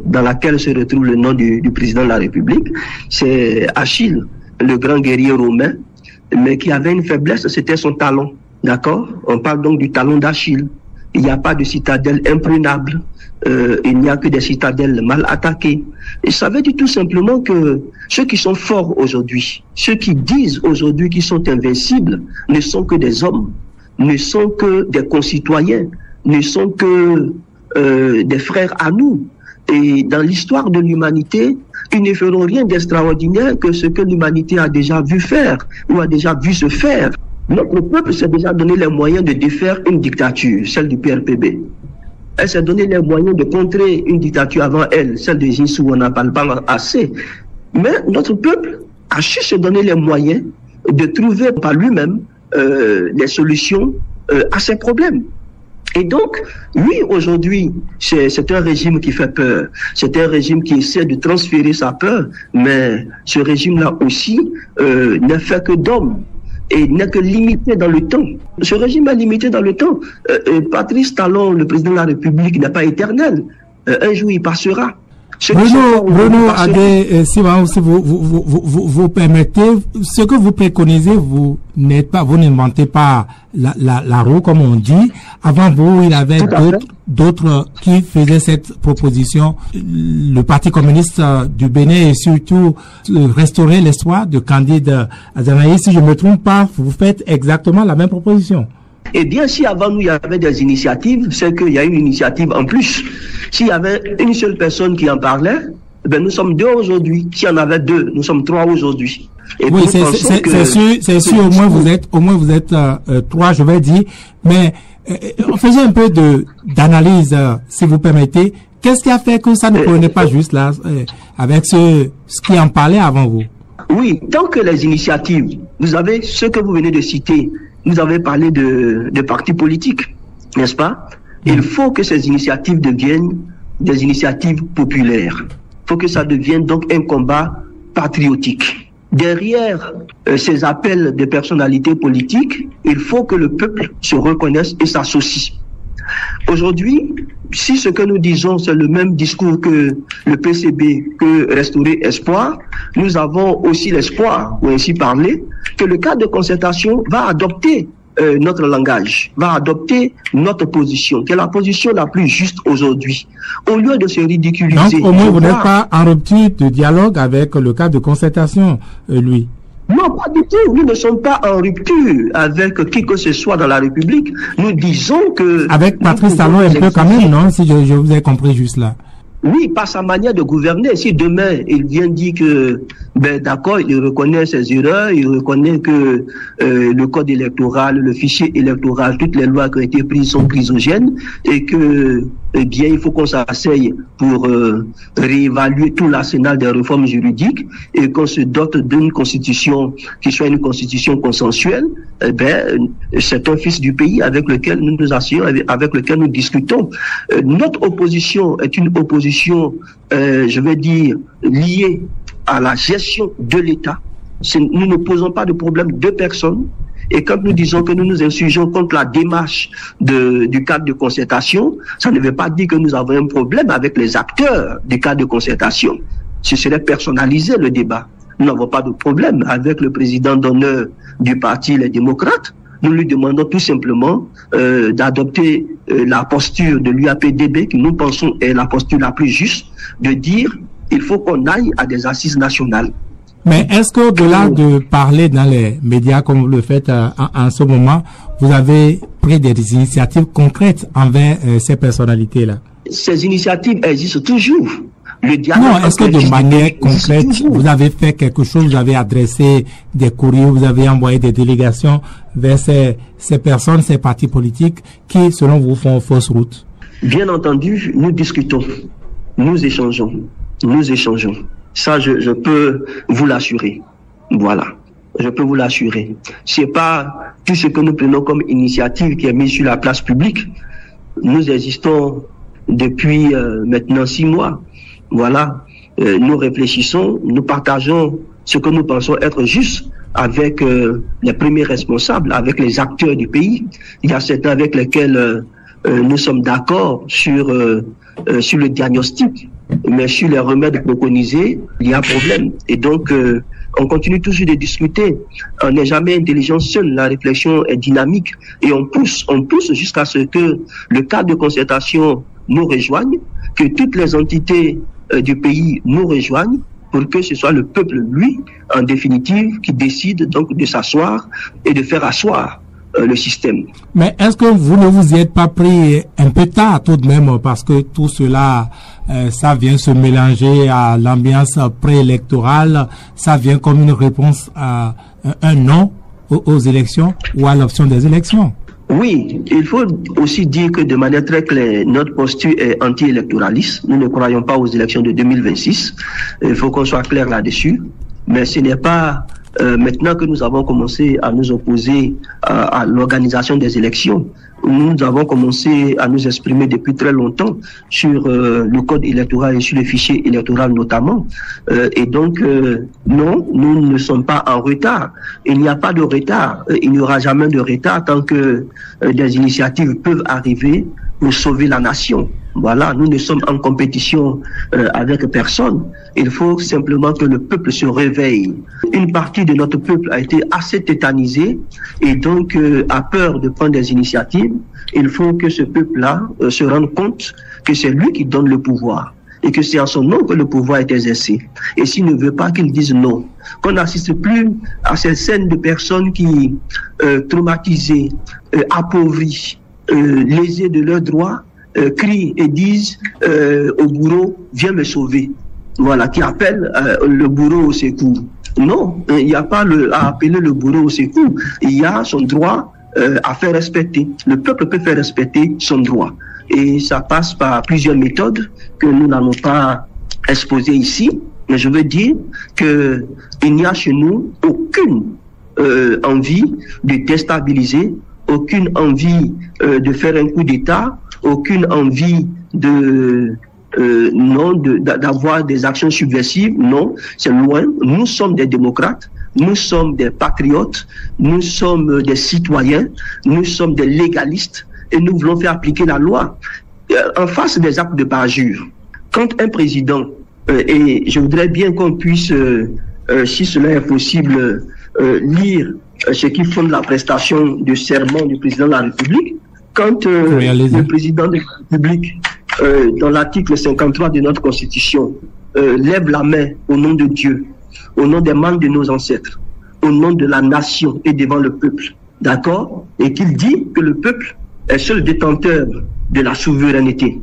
dans laquelle se retrouve le nom du président de la République, c'est Achille, le grand guerrier romain, mais qui avait une faiblesse, c'était son talon. D'accord? On parle donc du talon d'Achille. Il n'y a pas de citadelle imprenable. Il n'y a que des citadelles mal attaquées. Et ça veut dire tout simplement que ceux qui sont forts aujourd'hui, ceux qui disent aujourd'hui qu'ils sont invincibles, ne sont que des hommes, ne sont que des concitoyens, ne sont que des frères à nous. Et dans l'histoire de l'humanité, ils ne feront rien d'extraordinaire que ce que l'humanité a déjà vu faire ou a déjà vu se faire. Notre peuple s'est déjà donné les moyens de défaire une dictature, celle du PRPB. Elle s'est donné les moyens de contrer une dictature avant elle, celle de Jinsou, on n'en parle pas assez. Mais notre peuple a su se donner les moyens de trouver par lui-même des solutions à ses problèmes. Et donc, oui, aujourd'hui, c'est un régime qui fait peur. C'est un régime qui essaie de transférer sa peur, mais ce régime-là aussi n'est fait que d'hommes et n'est que limité dans le temps. Ce régime est limité dans le temps. Patrice Talon, le président de la République, n'est pas éternel. Un jour, il passera. Bruno Adé Simao, si vous permettez, ce que vous préconisez, vous n'inventez pas la roue, comme on dit. Avant vous, il y avait d'autres qui faisaient cette proposition. Le Parti communiste du Bénin et surtout restaurer l'espoir de Candide Azanaï. Si je ne me trompe pas, vous faites exactement la même proposition. Eh bien, si avant nous, il y avait des initiatives, c'est qu'il y a une initiative en plus. S'il y avait une seule personne qui en parlait, ben nous sommes deux aujourd'hui. S'il y en avait deux, nous sommes trois aujourd'hui. Oui, c'est sûr, au moins vous êtes trois, je vais dire. Mais faisons un peu d'analyse, si vous permettez. Qu'est-ce qui a fait que ça ne prenait pas juste là, avec ce qui en parlait avant vous? Oui, tant que les initiatives, vous avez ce que vous venez de citer, vous avez parlé de partis politiques, n'est-ce pas? Il faut que ces initiatives deviennent des initiatives populaires. Il faut que ça devienne donc un combat patriotique. Derrière ces appels de personnalités politiques, il faut que le peuple se reconnaisse et s'associe. Aujourd'hui, si ce que nous disons, c'est le même discours que le PCB, que Restaurer Espoir, nous avons aussi l'espoir, pour ainsi parler, que le cadre de concertation va adopter notre langage, va adopter notre position, qui est la position la plus juste aujourd'hui. Au lieu de se ridiculiser... Donc, au moins, vous n'êtes pas en rupture de dialogue avec le cadre de concertation, lui? Non, pas du tout. Nous ne sommes pas en rupture avec qui que ce soit dans la République. Nous disons que... Avec Patrice Talon un peu quand même, non? Si je vous ai compris juste là. Oui, par sa manière de gouverner. Si demain, il vient dire que, d'accord, il reconnaît ses erreurs, il reconnaît que le code électoral, le fichier électoral, toutes les lois qui ont été prises sont chrysogènes et que, eh bien, il faut qu'on s'asseye pour réévaluer tout l'arsenal des réformes juridiques et qu'on se dote d'une constitution qui soit une constitution consensuelle. Eh ben, c'est un fils du pays avec lequel nous nous asseyons, avec lequel nous discutons. Notre opposition est une opposition, je vais dire, liée à la gestion de l'État. Nous ne posons pas de problème de personne. Et quand nous disons que nous nous insurgeons contre la démarche du cadre de concertation, ça ne veut pas dire que nous avons un problème avec les acteurs du cadre de concertation. Ce serait personnaliser le débat. Nous n'avons pas de problème avec le président d'honneur du parti Les Démocrates. Nous lui demandons tout simplement d'adopter la posture de l'UAPDB, qui nous pensons est la posture la plus juste, de dire il faut qu'on aille à des assises nationales. Mais est-ce qu'au-delà de parler dans les médias comme vous le faites en ce moment, vous avez pris des initiatives concrètes envers ces personnalités-là? Ces initiatives existent toujours. Non, est-ce que de manière concrète, vous avez fait quelque chose, vous avez adressé des courriers, vous avez envoyé des délégations vers ces personnes, ces partis politiques qui, selon vous, font fausse route? Bien entendu, nous discutons, nous échangeons. Ça, je peux vous l'assurer. Voilà. Je peux vous l'assurer. C'est pas tout ce que nous prenons comme initiative qui est mis sur la place publique. Nous existons depuis maintenant 6 mois. Voilà. Nous réfléchissons, nous partageons ce que nous pensons être juste avec les premiers responsables, avec les acteurs du pays. Il y a certains avec lesquels nous sommes d'accord sur le diagnostic, mais sur les remèdes préconisés, il y a un problème. Et donc, on continue toujours de discuter. On n'est jamais intelligent seul. La réflexion est dynamique et on pousse jusqu'à ce que le cadre de concertation nous rejoigne, que toutes les entités du pays nous rejoignent pour que ce soit le peuple, lui, en définitive, qui décide donc de s'asseoir et de faire asseoir le système. Mais est-ce que vous ne vous y êtes pas pris un peu tard tout de même, parce que tout cela, ça vient se mélanger à l'ambiance préélectorale, ça vient comme une réponse à un non aux élections ou à l'option des élections? Oui, il faut aussi dire que de manière très claire, notre posture est anti-électoraliste. Nous ne croyons pas aux élections de 2026. Il faut qu'on soit clair là-dessus. Mais ce n'est pas maintenant que nous avons commencé à nous opposer à l'organisation des élections. Nous avons commencé à nous exprimer depuis très longtemps sur le code électoral et sur le fichier électoral notamment. Et donc, non, nous ne sommes pas en retard. Il n'y a pas de retard. Il n'y aura jamais de retard tant que des initiatives peuvent arriver pour sauver la nation. Voilà, nous ne sommes en compétition avec personne. Il faut simplement que le peuple se réveille. Une partie de notre peuple a été assez tétanisée et donc a peur de prendre des initiatives. Il faut que ce peuple-là se rende compte que c'est lui qui donne le pouvoir et que c'est en son nom que le pouvoir est exercé. Et s'il ne veut pas qu'il dise non, qu'on n'assiste plus à ces scènes de personnes qui, traumatisées, appauvries, lésées de leurs droits, crient et disent au bourreau, viens me sauver. Voilà, qui appelle le bourreau au secours. Non, il n'y a pas à appeler le bourreau au secours. Il y a son droit à faire respecter. Le peuple peut faire respecter son droit. Et ça passe par plusieurs méthodes que nous n'allons pas exposer ici. Mais je veux dire qu'il n'y a chez nous aucune envie de déstabiliser, aucune envie de faire un coup d'État, aucune envie d'avoir des actions subversives. Non, c'est loin. Nous sommes des démocrates, nous sommes des patriotes, nous sommes des citoyens, nous sommes des légalistes et nous voulons faire appliquer la loi. En face des actes de parjure, quand un président, et je voudrais bien qu'on puisse, si cela est possible, lire ce qui fonde la prestation de serment du président de la République, quand le président de la République, dans l'article 53 de notre Constitution, lève la main au nom de Dieu, au nom des membres de nos ancêtres, au nom de la nation et devant le peuple, d'accord? Et qu'il dit que le peuple est seul détenteur de la souveraineté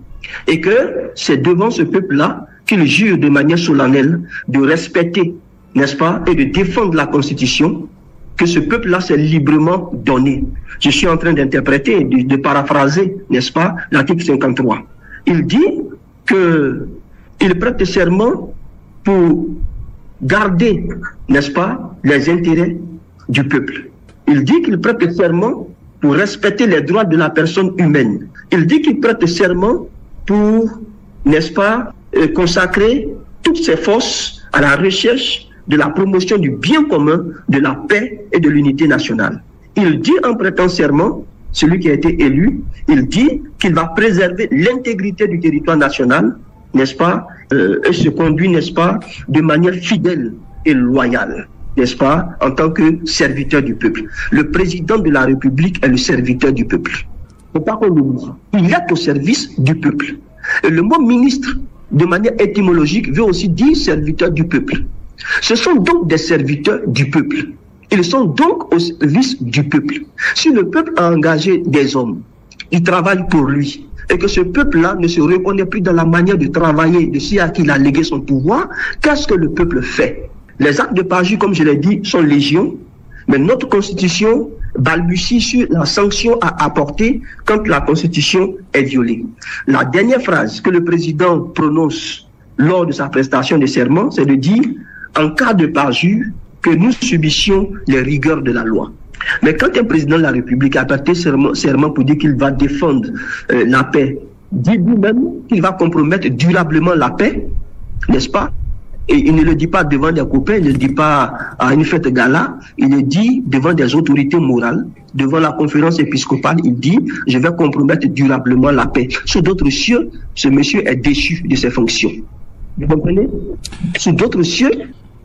et que c'est devant ce peuple-là qu'il jure de manière solennelle de respecter, n'est-ce pas, et de défendre la Constitution que ce peuple-là s'est librement donné. Je suis en train d'interpréter, de paraphraser, n'est-ce pas, l'article 53. Il dit qu'il prête serment pour garder, n'est-ce pas, les intérêts du peuple. Il dit qu'il prête serment pour respecter les droits de la personne humaine. Il dit qu'il prête serment pour, n'est-ce pas, consacrer toutes ses forces à la recherche de la promotion du bien commun, de la paix et de l'unité nationale. Il dit en prêtant serment, celui qui a été élu, il dit qu'il va préserver l'intégrité du territoire national, n'est-ce pas, et se conduit, n'est-ce pas, de manière fidèle et loyale, n'est-ce pas, en tant que serviteur du peuple. Le président de la République est le serviteur du peuple. Il ne faut pas qu'on l'oublie. Il est au service du peuple. Et le mot ministre, de manière étymologique, veut aussi dire serviteur du peuple. Ce sont donc des serviteurs du peuple. Ils sont donc au service du peuple. Si le peuple a engagé des hommes, ils travaillent pour lui, et que ce peuple-là ne se reconnaît plus dans la manière de travailler de celui à qui il a légué son pouvoir, qu'est-ce que le peuple fait? Les actes de parjure, comme je l'ai dit, sont légion, mais notre Constitution balbutie sur la sanction à apporter quand la Constitution est violée. La dernière phrase que le président prononce lors de sa prestation de serment, c'est de dire en cas de parjure, que nous subissions les rigueurs de la loi. Mais quand un président de la République a prêté serment pour dire qu'il va défendre la paix, dit lui-même qu'il va compromettre durablement la paix, n'est-ce pas? Et il ne le dit pas devant des copains, il ne le dit pas à une fête gala, il le dit devant des autorités morales, devant la conférence épiscopale, il dit « Je vais compromettre durablement la paix ». Sous d'autres cieux, ce monsieur est déchu de ses fonctions. Vous comprenez? Sous d'autres cieux,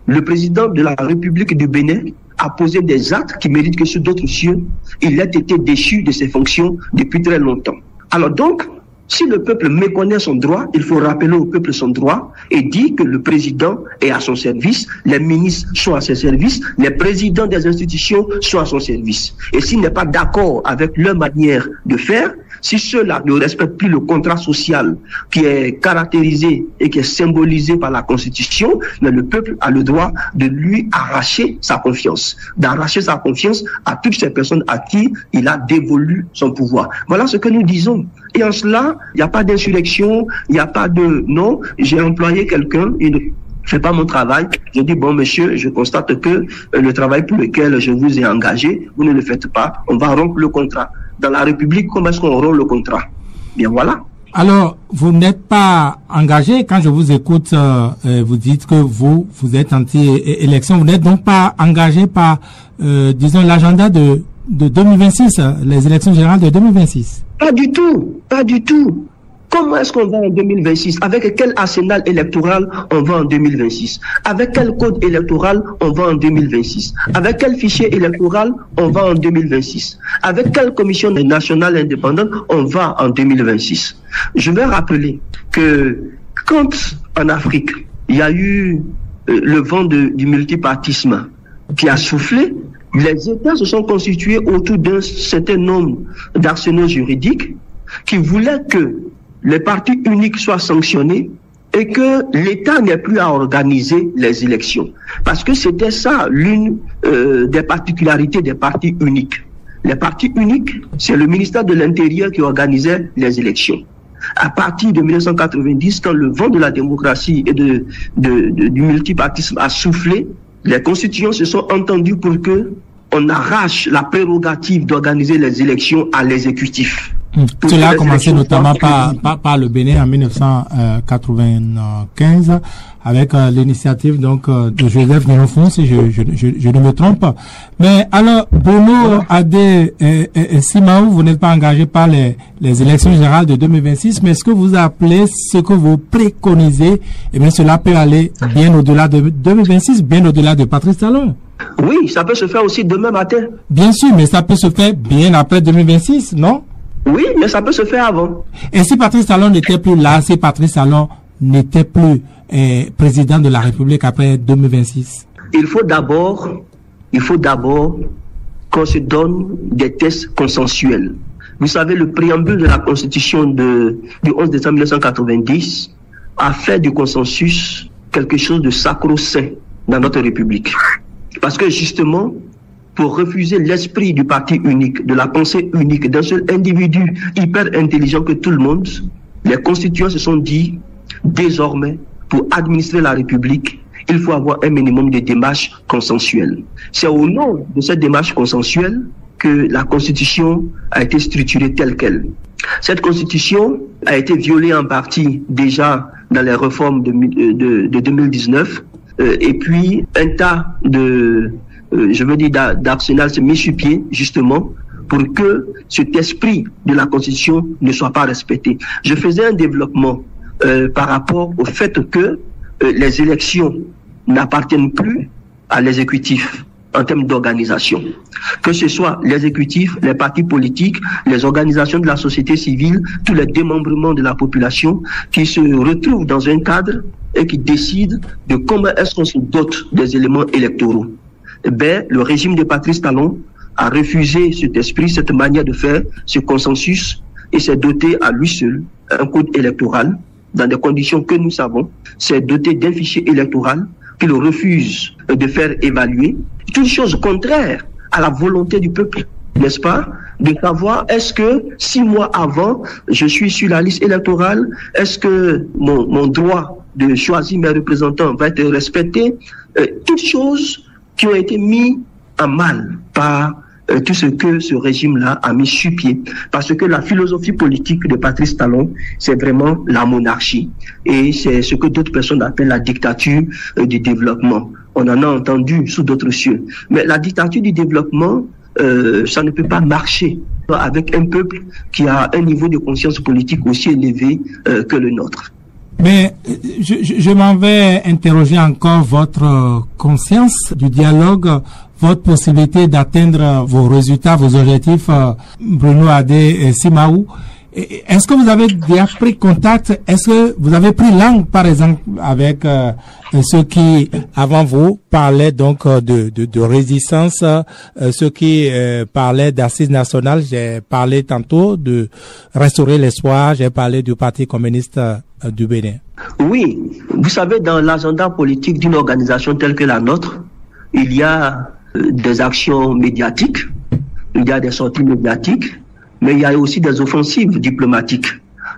le président de la République du Bénin a posé des actes qui méritent que sous d'autres cieux, il ait été déchu de ses fonctions depuis très longtemps. Alors donc, si le peuple méconnaît son droit, il faut rappeler au peuple son droit et dire que le président est à son service, les ministres sont à ses services, les présidents des institutions sont à son service. Et s'il n'est pas d'accord avec leur manière de faire, si ceux-là ne respectent plus le contrat social qui est caractérisé et qui est symbolisé par la Constitution, mais le peuple a le droit de lui arracher sa confiance, d'arracher sa confiance à toutes ces personnes à qui il a dévolu son pouvoir. Voilà ce que nous disons. Et en cela, il n'y a pas d'insurrection, il n'y a pas de... Non, j'ai employé quelqu'un, il ne fait pas mon travail. Je dis, bon monsieur, je constate que le travail pour lequel je vous ai engagé, vous ne le faites pas, on va rompre le contrat. Dans la République, comment est-ce qu'on rompt le contrat? Bien voilà. Alors, vous n'êtes pas engagé, quand je vous écoute, vous dites que vous êtes anti-élection, vous n'êtes donc pas engagé par, disons, l'agenda de 2026, les élections générales de 2026? Pas du tout, pas du tout. Comment est-ce qu'on va en 2026? Avec quel arsenal électoral on va en 2026? Avec quel code électoral on va en 2026? Avec quel fichier électoral on va en 2026? Avec quelle commission nationale indépendante on va en 2026? Je vais rappeler que quand en Afrique, il y a eu le vent du multipartisme qui a soufflé, les États se sont constitués autour d'un certain nombre d'arsenaux juridiques qui voulaient que les partis uniques soient sanctionnés et que l'État n'ait plus à organiser les élections. Parce que c'était ça l'une des particularités des partis uniques. Les partis uniques, c'est le ministère de l'Intérieur qui organisait les élections. À partir de 1990, quand le vent de la démocratie et du multipartisme a soufflé, les constituants se sont entendus pour que on arrache la prérogative d'organiser les élections à l'exécutif. Cela a commencé notamment par le Bénin en 1995 avec l'initiative donc de Joseph Nilonfon, si je ne me trompe pas. Mais alors, Bruno Adé et Simaou, vous n'êtes pas engagé par les élections générales de 2026, mais est-ce que vous appelez ce que vous préconisez, eh bien cela peut aller bien au-delà de 2026, bien au-delà de Patrice Talon? Oui, ça peut se faire aussi demain matin. Bien sûr, mais ça peut se faire bien après 2026, non? Oui, mais ça peut se faire avant. Et si Patrice Talon n'était plus là, si Patrice Talon n'était plus président de la République après 2026? Il faut d'abord qu'on se donne des tests consensuels. Vous savez, le préambule de la Constitution du 11 décembre 1990 a fait du consensus quelque chose de sacro-saint dans notre République. Parce que justement, pour refuser l'esprit du parti unique, de la pensée unique, d'un seul individu hyper intelligent que tout le monde, les constituants se sont dit, désormais, pour administrer la République, il faut avoir un minimum de démarches consensuelles. C'est au nom de cette démarche consensuelle que la Constitution a été structurée telle qu'elle. Cette Constitution a été violée en partie déjà dans les réformes de 2019, et puis un tas d'arsenal s'est mis sur pied, justement, pour que cet esprit de la Constitution ne soit pas respecté. Je faisais un développement par rapport au fait que les élections n'appartiennent plus à l'exécutif en termes d'organisation. Que ce soit l'exécutif, les partis politiques, les organisations de la société civile, tous les démembrements de la population qui se retrouvent dans un cadre et qui décident de comment est-ce qu'on se dote des éléments électoraux. Eh bien, le régime de Patrice Talon a refusé cet esprit, cette manière de faire, ce consensus, et s'est doté à lui seul un code électoral dans des conditions que nous savons, s'est doté d'un fichier électoral qu'il refuse de faire évaluer. C'est une chose contraire à la volonté du peuple, n'est-ce pas? De savoir, est-ce que 6 mois avant, je suis sur la liste électorale, est-ce que mon droit de choisir mes représentants va être respecté? Toutes choses qui ont été mises en mal par tout ce que ce régime-là a mis sur pied. Parce que la philosophie politique de Patrice Talon, c'est vraiment la monarchie. Et c'est ce que d'autres personnes appellent la dictature du développement. On en a entendu sous d'autres cieux. Mais la dictature du développement, ça ne peut pas marcher avec un peuple qui a un niveau de conscience politique aussi élevé que le nôtre. Mais je m'en vais interroger encore votre conscience du dialogue, votre possibilité d'atteindre vos résultats, vos objectifs, Bruno Adé et Simaou. Est-ce que vous avez déjà pris contact? Est-ce que vous avez pris langue, par exemple, avec ceux qui, avant vous, parlaient donc de résistance, ceux qui parlaient d'assises nationales? J'ai parlé tantôt de restaurer l'espoir, j'ai parlé du Parti communiste du Bénin. Oui, vous savez, dans l'agenda politique d'une organisation telle que la nôtre, il y a des actions médiatiques, il y a des sorties médiatiques, mais il y a aussi des offensives diplomatiques.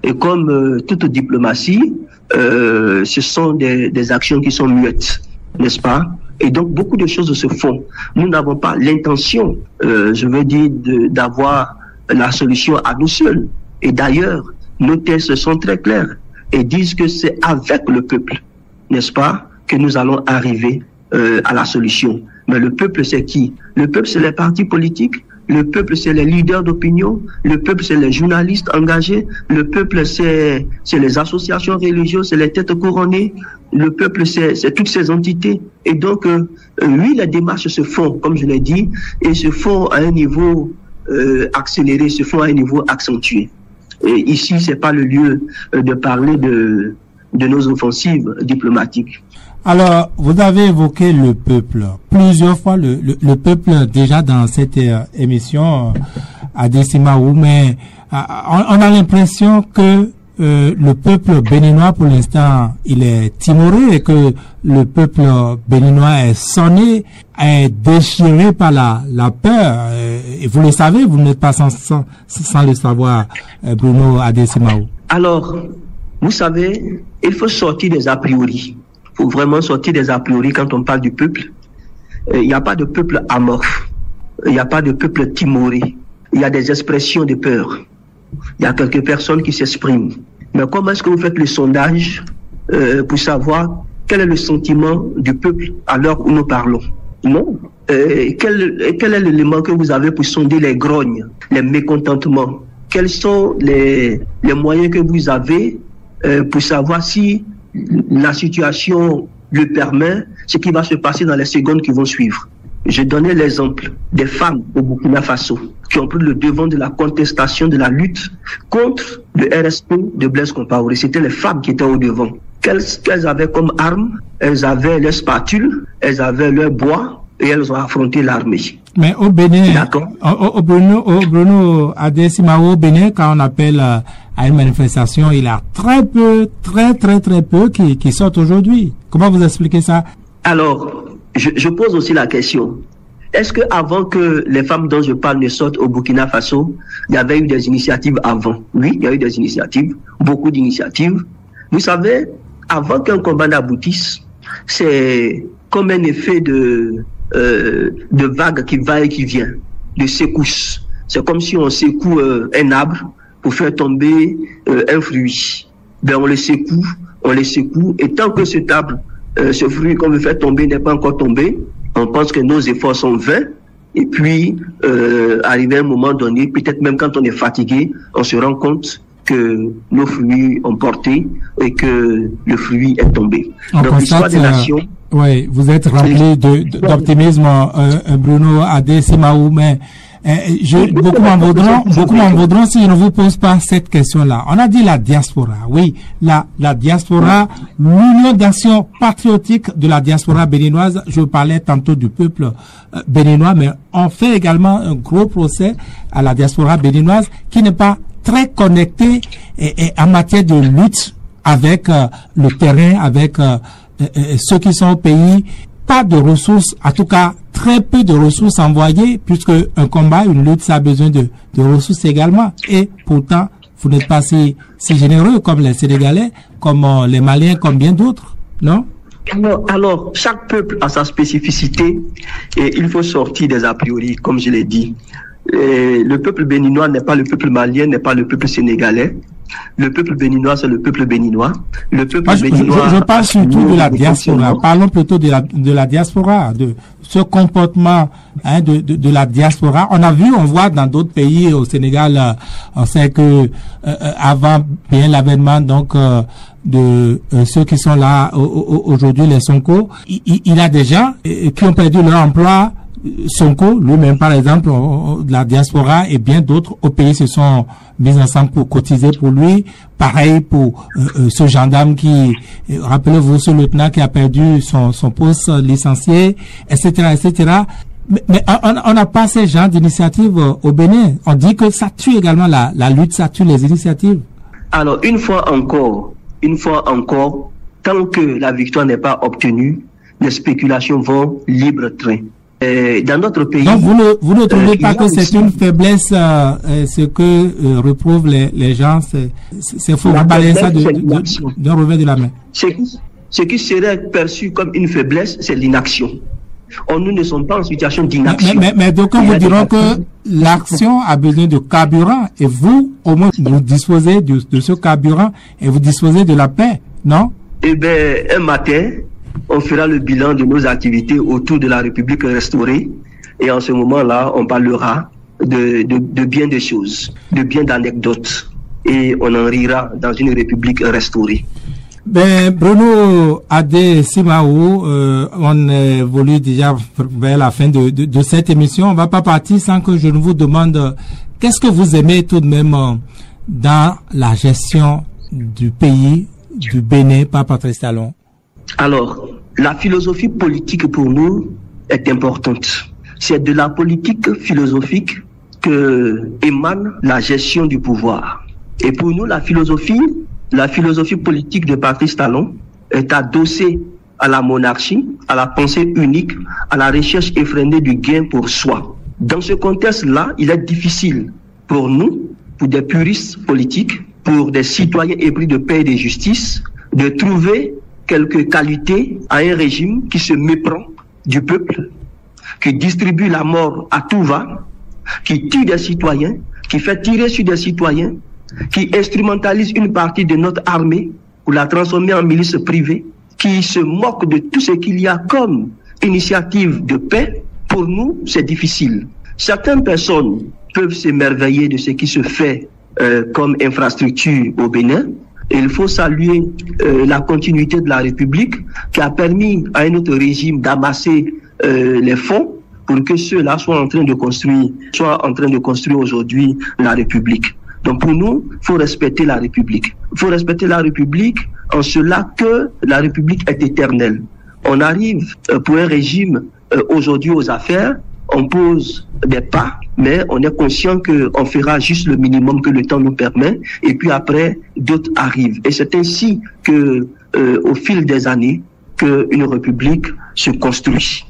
Et comme toute diplomatie, ce sont des actions qui sont muettes, n'est-ce pas? Et donc beaucoup de choses se font. Nous n'avons pas l'intention, d'avoir la solution à nous seuls. Et d'ailleurs, nos tests sont très clairs et disent que c'est avec le peuple, n'est-ce pas, que nous allons arriver à la solution. Mais le peuple, c'est qui? Le peuple, c'est les partis politiques. Le peuple, c'est les leaders d'opinion. Le peuple, c'est les journalistes engagés. Le peuple, c'est les associations religieuses, c'est les têtes couronnées. Le peuple, c'est toutes ces entités. Et donc, oui, les démarches se font, comme je l'ai dit, et se font à un niveau accéléré, se font à un niveau accentué. Et ici, c'est pas le lieu de parler de nos offensives diplomatiques. Alors, vous avez évoqué le peuple. Plusieurs fois, le peuple, déjà dans cette émission, Adé Simaou, mais on a l'impression que le peuple béninois, pour l'instant, il est timoré et que le peuple béninois est sonné, est déchiré par la peur. Et vous le savez, vous n'êtes pas sans le savoir, Bruno Adé Simaou. Alors, vous savez, il faut sortir des a priori. Il faut vraiment sortir des a priori quand on parle du peuple. Il n'y a pas de peuple amorphe. Il n'y a pas de peuple timoré. Il y a des expressions de peur. Il y a quelques personnes qui s'expriment. Mais comment est-ce que vous faites le sondage pour savoir quel est le sentiment du peuple à l'heure où nous parlons? Non. Quel est l'élément que vous avez pour sonder les grognes, les mécontentements? Quels sont les moyens que vous avez pour savoir si la situation le permet, ce qui va se passer dans les secondes qui vont suivre? Je donnais l'exemple des femmes au Burkina Faso qui ont pris le devant de la contestation, de la lutte contre le RSP de Blaise Compaoré. C'était les femmes qui étaient au devant. Qu'elles avaient comme armes? Elles avaient leurs spatules, elles avaient leur bois et elles ont affronté l'armée. Mais au Bénin, au Bruno Adesima, au Bénin, quand on appelle à une manifestation, il y a très peu qui sortent aujourd'hui. Comment vous expliquez ça? Alors, je pose aussi la question. Est-ce que avant que les femmes dont je parle ne sortent au Burkina Faso, il y avait eu des initiatives avant? Oui, il y a eu des initiatives, beaucoup d'initiatives. Vous savez, avant qu'un combat n'aboutisse, c'est comme un effet de vague qui va et qui vient, de secousse. C'est comme si on secoue un arbre pour faire tomber un fruit. Ben on le secoue, et tant que cet arbre, ce fruit qu'on veut faire tomber n'est pas encore tombé, on pense que nos efforts sont vains. Et puis, arrivé à un moment donné, peut-être même quand on est fatigué, on se rend compte que nos fruits ont porté et que le fruit est tombé. Donc l'histoire des nations... Oui, vous êtes rempli d'optimisme, Bruno Adesimaou, mais beaucoup m'en voudront si je ne vous pose pas cette question-là. On a dit la diaspora. Oui, la diaspora, l'Union d'action patriotique de la diaspora béninoise. Je parlais tantôt du peuple béninois, mais on fait également un gros procès à la diaspora béninoise qui n'est pas très connectée et en matière de lutte avec le terrain, avec ceux qui sont au pays. Pas de ressources, en tout cas très peu de ressources envoyées, puisque un combat, une lutte, ça a besoin de ressources également. Et pourtant, vous n'êtes pas si généreux comme les Sénégalais, comme les Maliens, comme bien d'autres, non? Alors, chaque peuple a sa spécificité et il faut sortir des a priori, comme je l'ai dit. Le peuple béninois n'est pas le peuple malien, n'est pas le peuple sénégalais. Le peuple béninois, c'est le peuple béninois. Le peuple béninois. Je parle surtout de la diaspora. Parlons plutôt de la diaspora, de ce comportement de la diaspora. On voit dans d'autres pays, au Sénégal, on sait que avant bien l'avènement donc de ceux qui sont là aujourd'hui, les Sonko, il y a des gens qui ont perdu leur emploi. Sonko, lui-même par exemple, de la diaspora et bien d'autres au pays se sont mis ensemble pour cotiser pour lui. Pareil pour ce gendarme qui, rappelez-vous, ce lieutenant qui a perdu son poste licencié, etc., etc. Mais on n'a pas ces genres d'initiatives au Bénin. On dit que ça tue également la lutte, ça tue les initiatives. Alors, une fois encore, tant que la victoire n'est pas obtenue, les spéculations vont libre train. Dans notre pays. Donc vous ne trouvez pas que c'est une faiblesse, ce que reprouvent les gens, c'est faux. Vous parlez ça d'un revers de la main. Ce qui serait perçu comme une faiblesse, c'est l'inaction. Nous ne sommes pas en situation d'inaction. Mais d'aucuns vous diront que l'action a besoin de carburant et vous, au moins, vous disposez de ce carburant et vous disposez de la paix, non? Eh bien, un matin, on fera le bilan de nos activités autour de la République restaurée et en ce moment-là, on parlera de bien des choses, de bien d'anecdotes et on en rira dans une République restaurée. Bruno Adesimaou, on évolue déjà vers la fin de cette émission. On va pas partir sans que je ne vous demande qu'est-ce que vous aimez tout de même dans la gestion du pays, du Bénin, par Patrice Talon. Alors, la philosophie politique pour nous est importante. C'est de la politique philosophique que émane la gestion du pouvoir. Et pour nous, la philosophie politique de Patrice Talon est adossée à la monarchie, à la pensée unique, à la recherche effrénée du gain pour soi. Dans ce contexte-là, il est difficile pour nous, pour des puristes politiques, pour des citoyens épris de paix et de justice, de trouver quelques qualités à un régime qui se méprend du peuple, qui distribue la mort à tout va, qui tue des citoyens, qui fait tirer sur des citoyens, qui instrumentalise une partie de notre armée pour la transformer en milice privée, qui se moque de tout ce qu'il y a comme initiative de paix, pour nous, c'est difficile. Certaines personnes peuvent s'émerveiller de ce qui se fait comme infrastructure au Bénin. Et il faut saluer la continuité de la République qui a permis à un autre régime d'amasser les fonds pour que ceux-là soient en train de construire aujourd'hui la République. Donc pour nous, il faut respecter la République. Il faut respecter la République en cela que la République est éternelle. On arrive pour un régime aujourd'hui aux affaires, on pose des pas, mais on est conscient qu'on fera juste le minimum que le temps nous permet, et puis après, d'autres arrivent. Et c'est ainsi que, au fil des années, qu'une république se construit.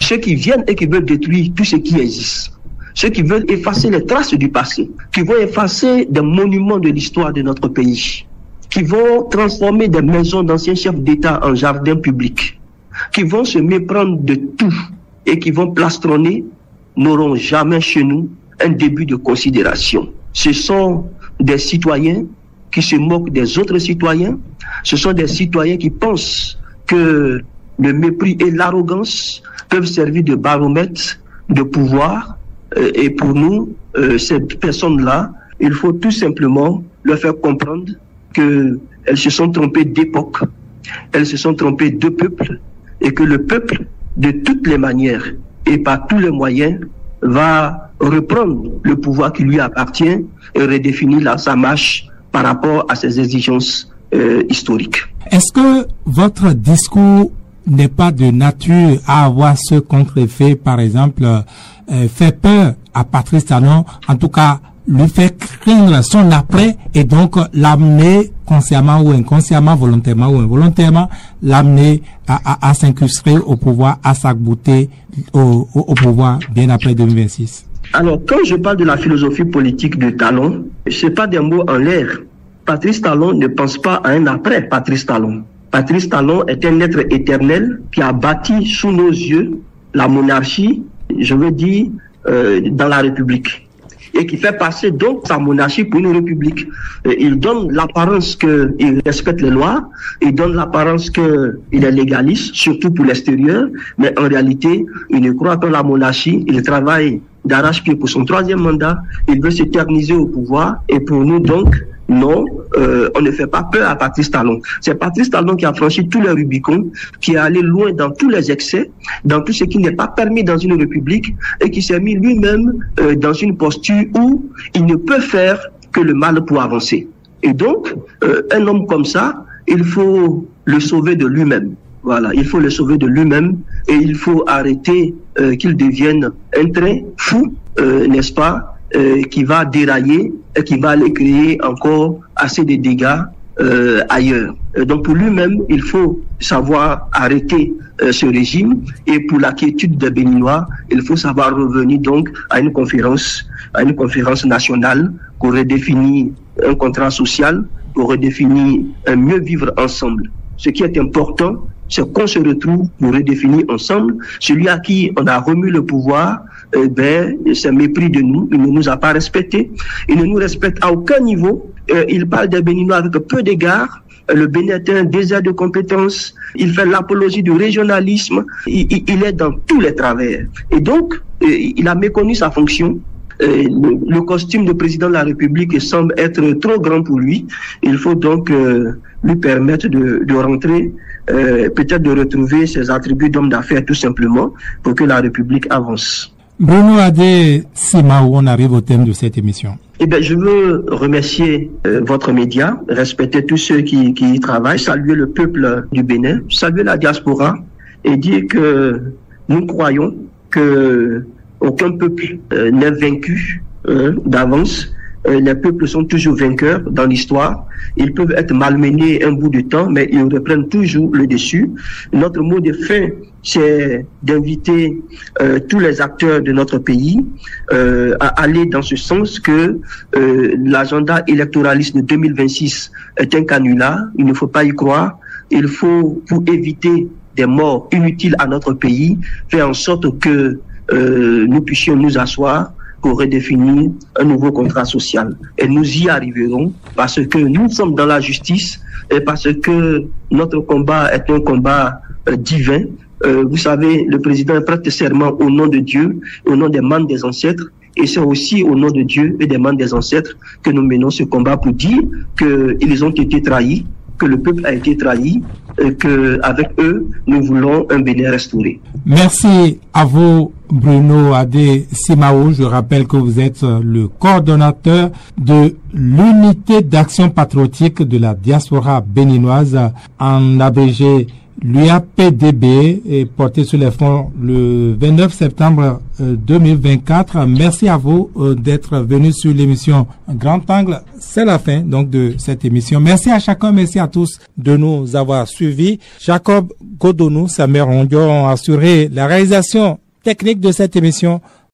Ceux qui viennent et qui veulent détruire tout ce qui existe, ceux qui veulent effacer les traces du passé, qui vont effacer des monuments de l'histoire de notre pays, qui vont transformer des maisons d'anciens chefs d'État en jardins publics, qui vont se méprendre de tout et qui vont plastronner, n'auront jamais chez nous un début de considération. Ce sont des citoyens qui se moquent des autres citoyens. Ce sont des citoyens qui pensent que le mépris et l'arrogance peuvent servir de baromètre de pouvoir. Et pour nous, ces personnes-là, il faut tout simplement leur faire comprendre qu'elles se sont trompées d'époque, elles se sont trompées de peuple, et que le peuple, de toutes les manières et par tous les moyens, va reprendre le pouvoir qui lui appartient et redéfinir sa marche par rapport à ses exigences historiques. Est-ce que votre discours n'est pas de nature à avoir ce contre-effet, par exemple, fait peur à Patrice Talon, en tout cas lui fait craindre son après, et donc l'amener consciemment ou inconsciemment, volontairement ou involontairement, l'amener à s'incruster au pouvoir, à s'arc-bouter au pouvoir bien après 2026? Alors, quand je parle de la philosophie politique de Talon, c'est pas des mots en l'air. Patrice Talon ne pense pas à un après Patrice Talon. Patrice Talon est un être éternel qui a bâti sous nos yeux la monarchie, je veux dire, dans la République, et qui fait passer donc sa monarchie pour une république. Il donne l'apparence qu'il respecte les lois, il donne l'apparence qu'il est légaliste, surtout pour l'extérieur, mais en réalité, il ne croit pas à la monarchie, il travaille d'arrache-pied pour son 3e mandat, il veut s'éterniser au pouvoir, et pour nous donc, non, on ne fait pas peur à Patrice Talon. C'est Patrice Talon qui a franchi tous les Rubicons, qui est allé loin dans tous les excès, dans tout ce qui n'est pas permis dans une république, et qui s'est mis lui-même dans une posture où il ne peut faire que le mal pour avancer. Et donc, un homme comme ça, il faut le sauver de lui-même. Voilà, il faut le sauver de lui-même, et il faut arrêter qu'il devienne un train fou, n'est-ce pas, qui va dérailler et qui va aller créer encore assez de dégâts ailleurs. Donc pour lui-même, il faut savoir arrêter ce régime, et pour la quiétude des Béninois, il faut savoir revenir donc à une conférence nationale pour redéfinir un contrat social, pour redéfinir un mieux vivre ensemble. Ce qui est important, c'est qu'on se retrouve pour redéfinir ensemble. Celui à qui on a remis le pouvoir, c'est mépris de nous, il ne nous a pas respectés, il ne nous respecte à aucun niveau. Il parle des Béninois avec peu d'égard. Le Bénin est un désert de compétences, il fait l'apologie du régionalisme, il est dans tous les travers. Et donc, il a méconnu sa fonction. Le costume de président de la République semble être trop grand pour lui. Il faut donc lui permettre de rentrer, peut-être de retrouver ses attributs d'homme d'affaires tout simplement, pour que la République avance. Bruno Adé Simaou, on arrive au thème de cette émission. Je veux remercier votre média, respecter tous ceux qui y travaillent, saluer le peuple du Bénin, saluer la diaspora, et dire que nous croyons que aucun peuple n'est vaincu d'avance. Les peuples sont toujours vainqueurs dans l'histoire. Ils peuvent être malmenés un bout de temps, mais ils reprennent toujours le dessus. Notre mot de fin, c'est d'inviter tous les acteurs de notre pays à aller dans ce sens que l'agenda électoraliste de 2026 est un canular. Il ne faut pas y croire. Il faut, pour éviter des morts inutiles à notre pays, faire en sorte que nous puissions nous asseoir pour redéfinir un nouveau contrat social. Et nous y arriverons parce que nous sommes dans la justice et parce que notre combat est un combat divin. Vous savez, le président prête serment au nom de Dieu, au nom des membres des ancêtres. Et c'est aussi au nom de Dieu et des membres des ancêtres que nous menons ce combat pour dire qu'ils ont été trahis, que le peuple a été trahi, et qu'avec eux, nous voulons un Bénin restauré. Merci à vous, Bruno Adé Simao. Je rappelle que vous êtes le coordonnateur de l'unité d'action patriotique de la diaspora béninoise, en abrégé l'UAPDB, est porté sur les fonds le 29 septembre 2024. Merci à vous d'être venu sur l'émission Grand Angle. C'est la fin donc de cette émission. Merci à chacun, merci à tous de nous avoir suivis. Jacob Godonou, Samer Rondio ont assuré la réalisation technique de cette émission.